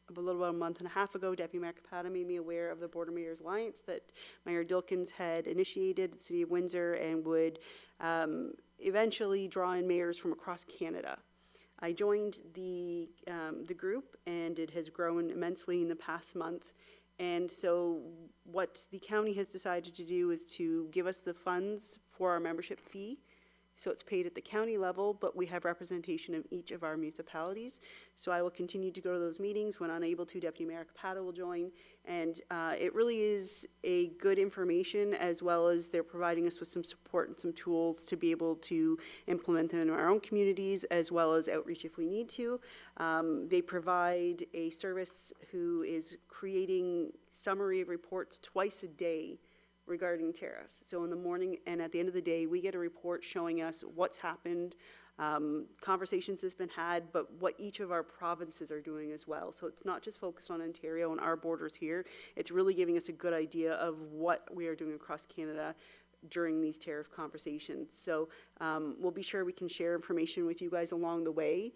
a little about a month and a half ago, Deputy Mayor Capetta made me aware of the Border Mediators Alliance that Mayor Dilkins had initiated, the City of Windsor, and would eventually draw in mayors from across Canada. I joined the group, and it has grown immensely in the past month. And so what the county has decided to do is to give us the funds for our membership fee. So it's paid at the county level, but we have representation of each of our municipalities. So I will continue to go to those meetings. When unable to, Deputy Mayor Capetta will join. And it really is a good information, as well as they're providing us with some support and some tools to be able to implement them in our own communities, as well as outreach if we need to. They provide a service who is creating summary of reports twice a day regarding tariffs. So in the morning and at the end of the day, we get a report showing us what's happened, conversations that's been had, but what each of our provinces are doing as well. So it's not just focused on Ontario and our borders here. It's really giving us a good idea of what we are doing across Canada during these tariff conversations. So we'll be sure we can share information with you guys along the way.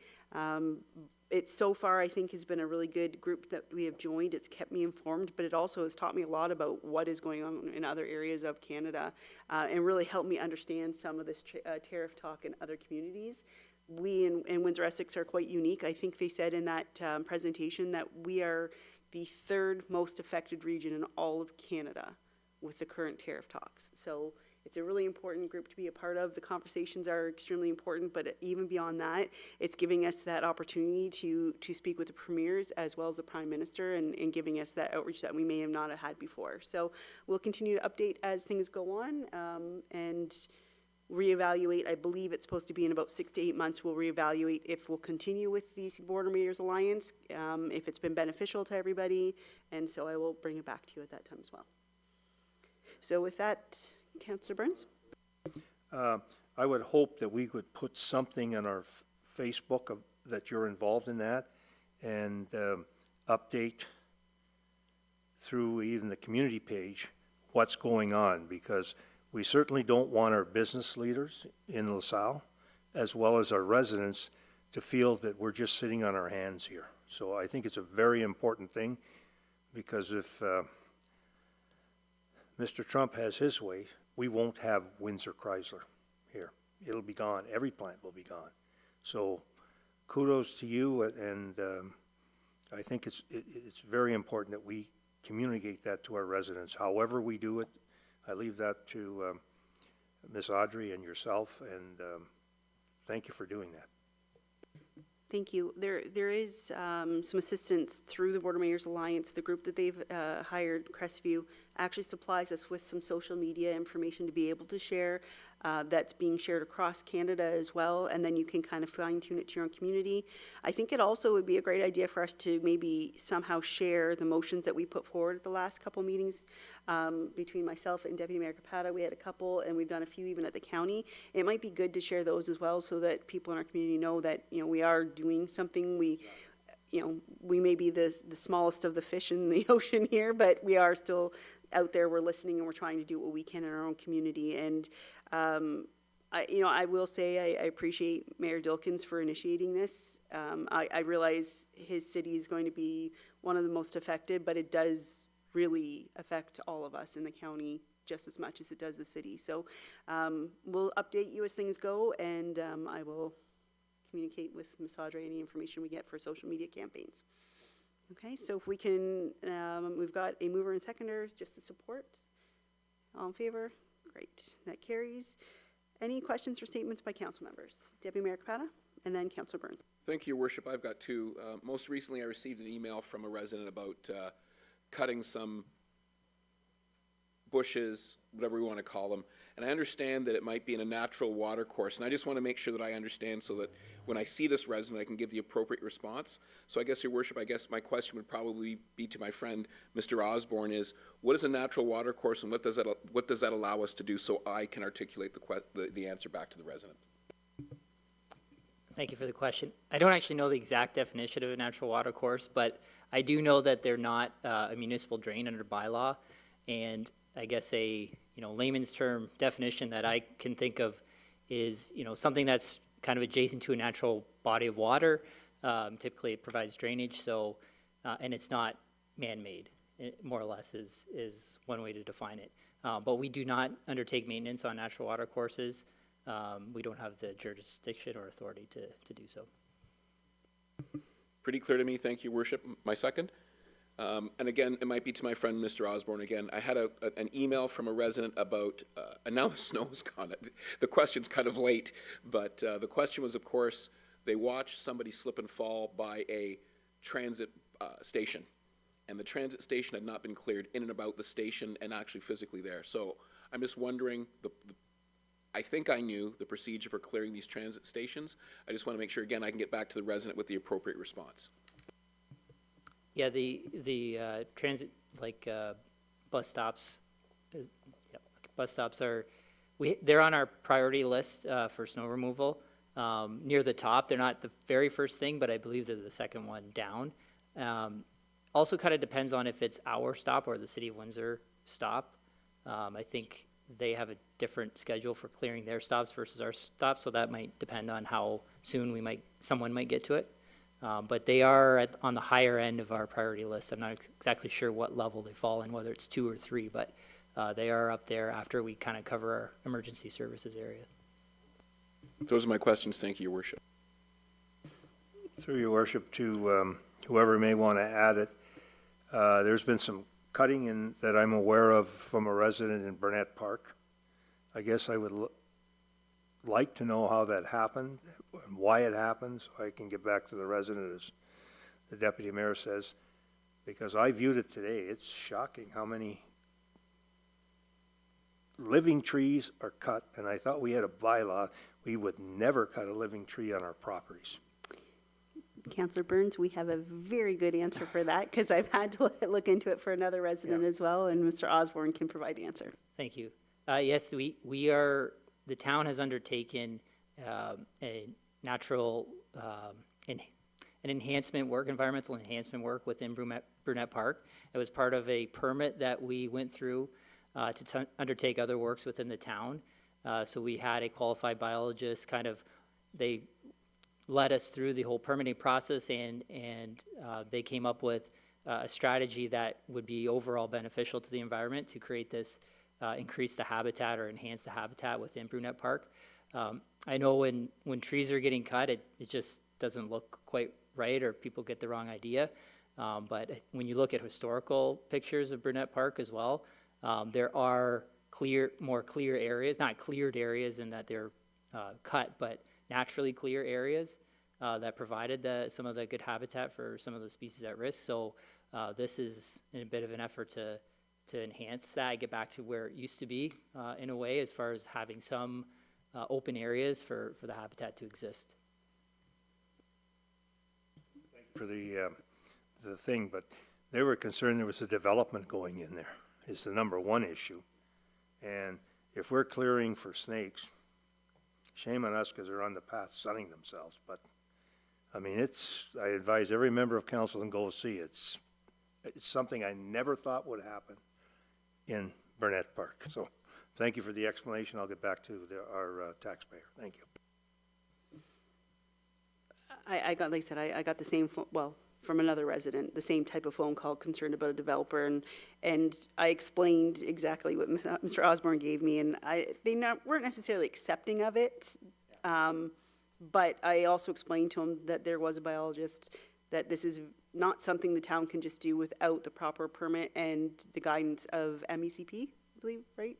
It so far, I think, has been a really good group that we have joined. It's kept me informed, but it also has taught me a lot about what is going on in other areas of Canada, and really helped me understand some of this tariff talk in other communities. We in Windsor-Essex are quite unique. I think they said in that presentation that we are the 3rd most affected region in all of Canada with the current tariff talks. So it's a really important group to be a part of. The conversations are extremely important, but even beyond that, it's giving us that opportunity to speak with the premiers as well as the Prime Minister, and giving us that outreach that we may have not had before. So we'll continue to update as things go on, and reevaluate. I believe it's supposed to be in about 6 to 8 months, we'll reevaluate if we'll continue with the Border Mediators Alliance, if it's been beneficial to everybody, and so I will bring it back to you at that time as well. So with that, Councillor Burns? I would hope that we could put something on our Facebook that you're involved in that, and update through even the community page what's going on, because we certainly don't want our business leaders in LaSalle, as well as our residents, to feel that we're just sitting on our hands here. So I think it's a very important thing, because if Mr. Trump has his way, we won't have Windsor Chrysler here. It'll be gone. Every plant will be gone. So kudos to you, and I think it's very important that we communicate that to our residents. However we do it, I leave that to Ms. Audrey and yourself, and thank you for doing that. Thank you. There is some assistance through the Border Mayors Alliance. The group that they've hired, Crestview, actually supplies us with some social media information to be able to share. That's being shared across Canada as well, and then you can kind of fine-tune it to your own community. I think it also would be a great idea for us to maybe somehow share the motions that we put forward at the last couple meetings. Between myself and Deputy Mayor Capata, we had a couple, and we've done a few even at the county. It might be good to share those as well, so that people in our community know that, you know, we are doing something. We may be the smallest of the fish in the ocean here, but we are still out there. We're listening, and we're trying to do what we can in our own community. And I will say I appreciate Mayor Dilkens for initiating this. I realize his city is going to be one of the most affected, but it does really affect all of us in the county just as much as it does the city. So we'll update you as things go, and I will communicate with Ms. Audrey any information we get for social media campaigns. Okay, so if we can, we've got a mover and seconder just to support. All in favor? Great, that carries. Any questions or statements by council members? Deputy Mayor Capata, and then Councillor Burns. Thank you, Your Worship. I've got two. Most recently, I received an email from a resident about cutting some bushes, whatever we want to call them. And I understand that it might be in a natural water course. And I just want to make sure that I understand so that when I see this resident, I can give the appropriate response. So I guess, Your Worship, I guess my question would probably be to my friend, Mr. Osborne, is what is a natural water course, and what does that allow us to do, so I can articulate the answer back to the resident? Thank you for the question. I don't actually know the exact definition of a natural water course, but I do know that they're not a municipal drain under bylaw. And I guess a layman's term definition that I can think of is something that's kind of adjacent to a natural body of water. Typically, it provides drainage, so and it's not man-made. It more or less is one way to define it. But we do not undertake maintenance on natural water courses. We don't have the jurisdiction or authority to do so. Pretty clear to me. Thank you, Worship. My second. And again, it might be to my friend, Mr. Osborne again. I had an email from a resident about, and now the snow's gone. The question's kind of late, but the question was, of course, they watched somebody slip and fall by a transit station. And the transit station had not been cleared in and about the station and actually physically there. So I'm just wondering, I think I knew the procedure for clearing these transit stations. I just want to make sure, again, I can get back to the resident with the appropriate response. Yeah, the transit, like bus stops, bus stops they're on our priority list for snow removal. Near the top, they're not the very first thing, but I believe they're the second one down. Also kind of depends on if it's our stop or the City of Windsor stop. I think they have a different schedule for clearing their stops versus our stops, so that might depend on how soon someone might get to it. But they are on the higher end of our priority list. I'm not exactly sure what level they fall in, whether it's 2 or 3, but they are up there after we kind of cover our emergency services area. Those are my questions. Thank you, Your Worship. Through Your Worship, to whoever may want to add it, there's been some cutting that I'm aware of from a resident in Burnett Park. I guess I would like to know how that happened and why it happened, so I can get back to the resident, as the Deputy Mayor says, because I viewed it today. It's shocking how many living trees are cut, and I thought we had a bylaw, we would never cut a living tree on our properties. Councillor Burns, we have a very good answer for that, because I've had to look into it for another resident as well, and Mr. Osborne can provide the answer. Thank you. Yes, we are, the town has undertaken a natural, an enhancement work, environmental enhancement work within Brunette Park. It was part of a permit that we went through to undertake other works within the town. So we had a qualified biologist they led us through the whole permitting process, and they came up with a strategy that would be overall beneficial to the environment to create this, increase the habitat or enhance the habitat within Brunette Park. I know when trees are getting cut, it just doesn't look quite right, or people get the wrong idea. But when you look at historical pictures of Brunette Park as well, there are more clear areas, not cleared areas in that they're cut, but naturally clear areas that provided some of the good habitat for some of the species at risk. So this is in a bit of an effort to enhance that, get back to where it used to be in a way, as far as having some open areas for the habitat to exist. For the thing, but they were concerned there was a development going in there, is the number one issue. And if we're clearing for snakes, shame on us because they're on the path sunning themselves. But, I mean, I advise every member of council and go see. It's something I never thought would happen in Burnett Park. So thank you for the explanation. I'll get back to our taxpayer. Thank you. I got, like I said, I got the same, from another resident, the same type of phone call concerned about a developer, and I explained exactly what Mr. Osborne gave me, and they weren't necessarily accepting of it, but I also explained to them that there was a biologist, that this is not something the town can just do without the proper permit and the guidance of MECP, I believe, right?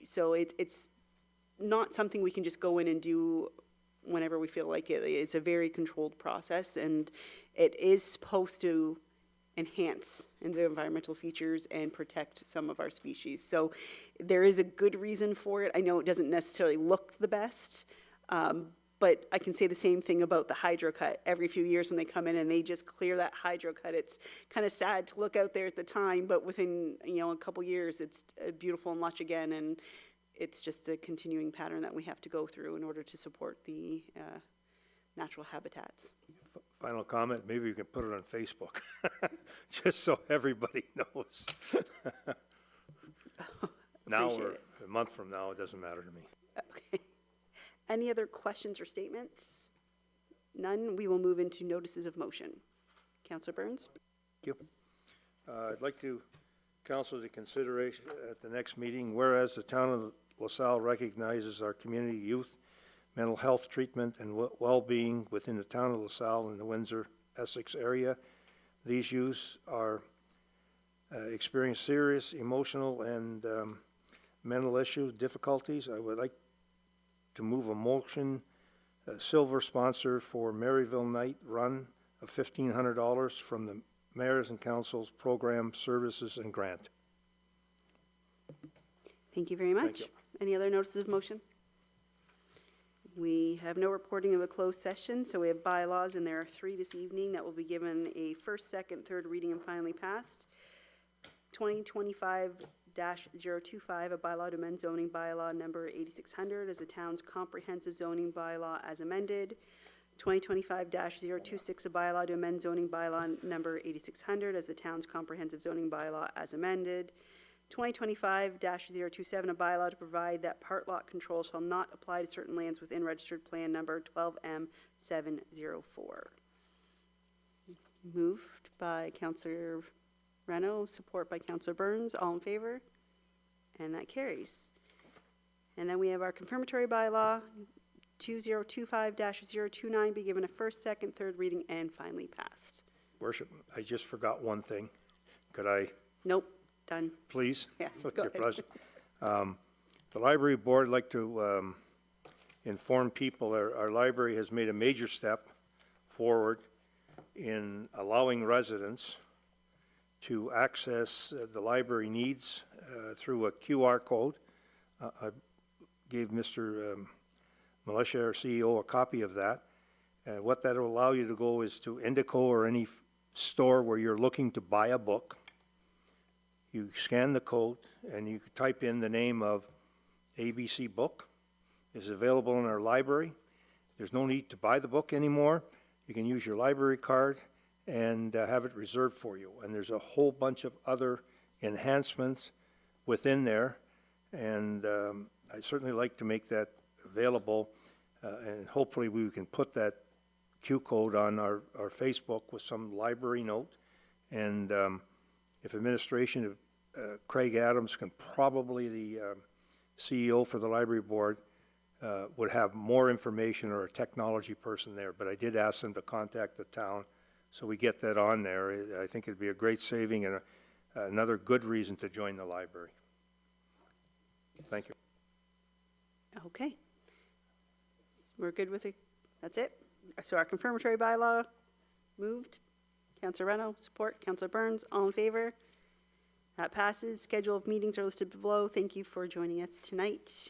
So it's not something we can just go in and do whenever we feel like it. It's a very controlled process, and it is supposed to enhance the environmental features and protect some of our species. So there is a good reason for it. I know it doesn't necessarily look the best, but I can say the same thing about the hydro cut. Every few years when they come in and they just clear that hydro cut, it's kind of sad to look out there at the time, but within a couple years, it's beautiful and lush again, and it's just a continuing pattern that we have to go through in order to support the natural habitats. Final comment, maybe you can put it on Facebook, just so everybody knows. Now or a month from now, it doesn't matter to me. Okay. Any other questions or statements? None. We will move into notices of motion. Councillor Burns? Thank you. I'd like to council to consideration at the next meeting, whereas the town of LaSalle recognizes our community youth mental health treatment and well-being within the town of LaSalle and the Windsor, Essex area. These youths are experience serious emotional and mental issues, difficulties. I would like to move a motion, silver sponsor for Maryville Night Run of $1,500 from the Mayors and Council's Program Services and Grant. Thank you very much. Thank you. Any other notices of motion? We have no reporting of a closed session, so we have bylaws, and there are 3 this evening that will be given a first, second, third reading and finally passed. 2025-025, a bylaw to amend zoning bylaw number 8600 as the town's comprehensive zoning bylaw as amended. 2025-026, a bylaw to amend zoning bylaw number 8600 as the town's comprehensive zoning bylaw as amended. 2025-027, a bylaw to provide that part lot control shall not apply to certain lands within registered plan number 12M704. Moved by Councillor Reno, support by Councillor Burns. All in favor? And that carries. And then we have our confirmatory bylaw, 2025-029, be given a first, second, third reading and finally passed. Worship, I just forgot one thing. Could I? Nope. Done. Please? Yes, With go your ahead. pleasure. The library board would like to inform people our library has made a major step forward in allowing residents to access the library needs through a QR code. I gave Mr. Militia, our CEO, a copy of that. What that will allow you to go is to Indico or any store where you're looking to buy a book. You scan the code and you type in the name of ABC book. It's available in our library. There's no need to buy the book anymore. You can use your library card and have it reserved for you. And there's a whole bunch of other enhancements within there. And I certainly like to make that available. And hopefully we can put that Q code on our Facebook with some library note. And if administration, Craig Adams can probably, the CEO for the library board, would have more information, or a technology person there. But I did ask them to contact the town, so we get that on there. I think it'd be a great saving and another good reason to join the library. Thank you. Okay. We're good with it. That's it. So our confirmatory bylaw moved. Councillor Reno, support. Councillor Burns, all in favor? That passes. Schedule of meetings are listed below. Thank you for joining us tonight,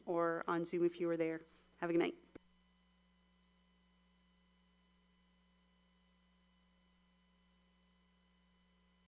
or on Zoom if you were there. Have a good night.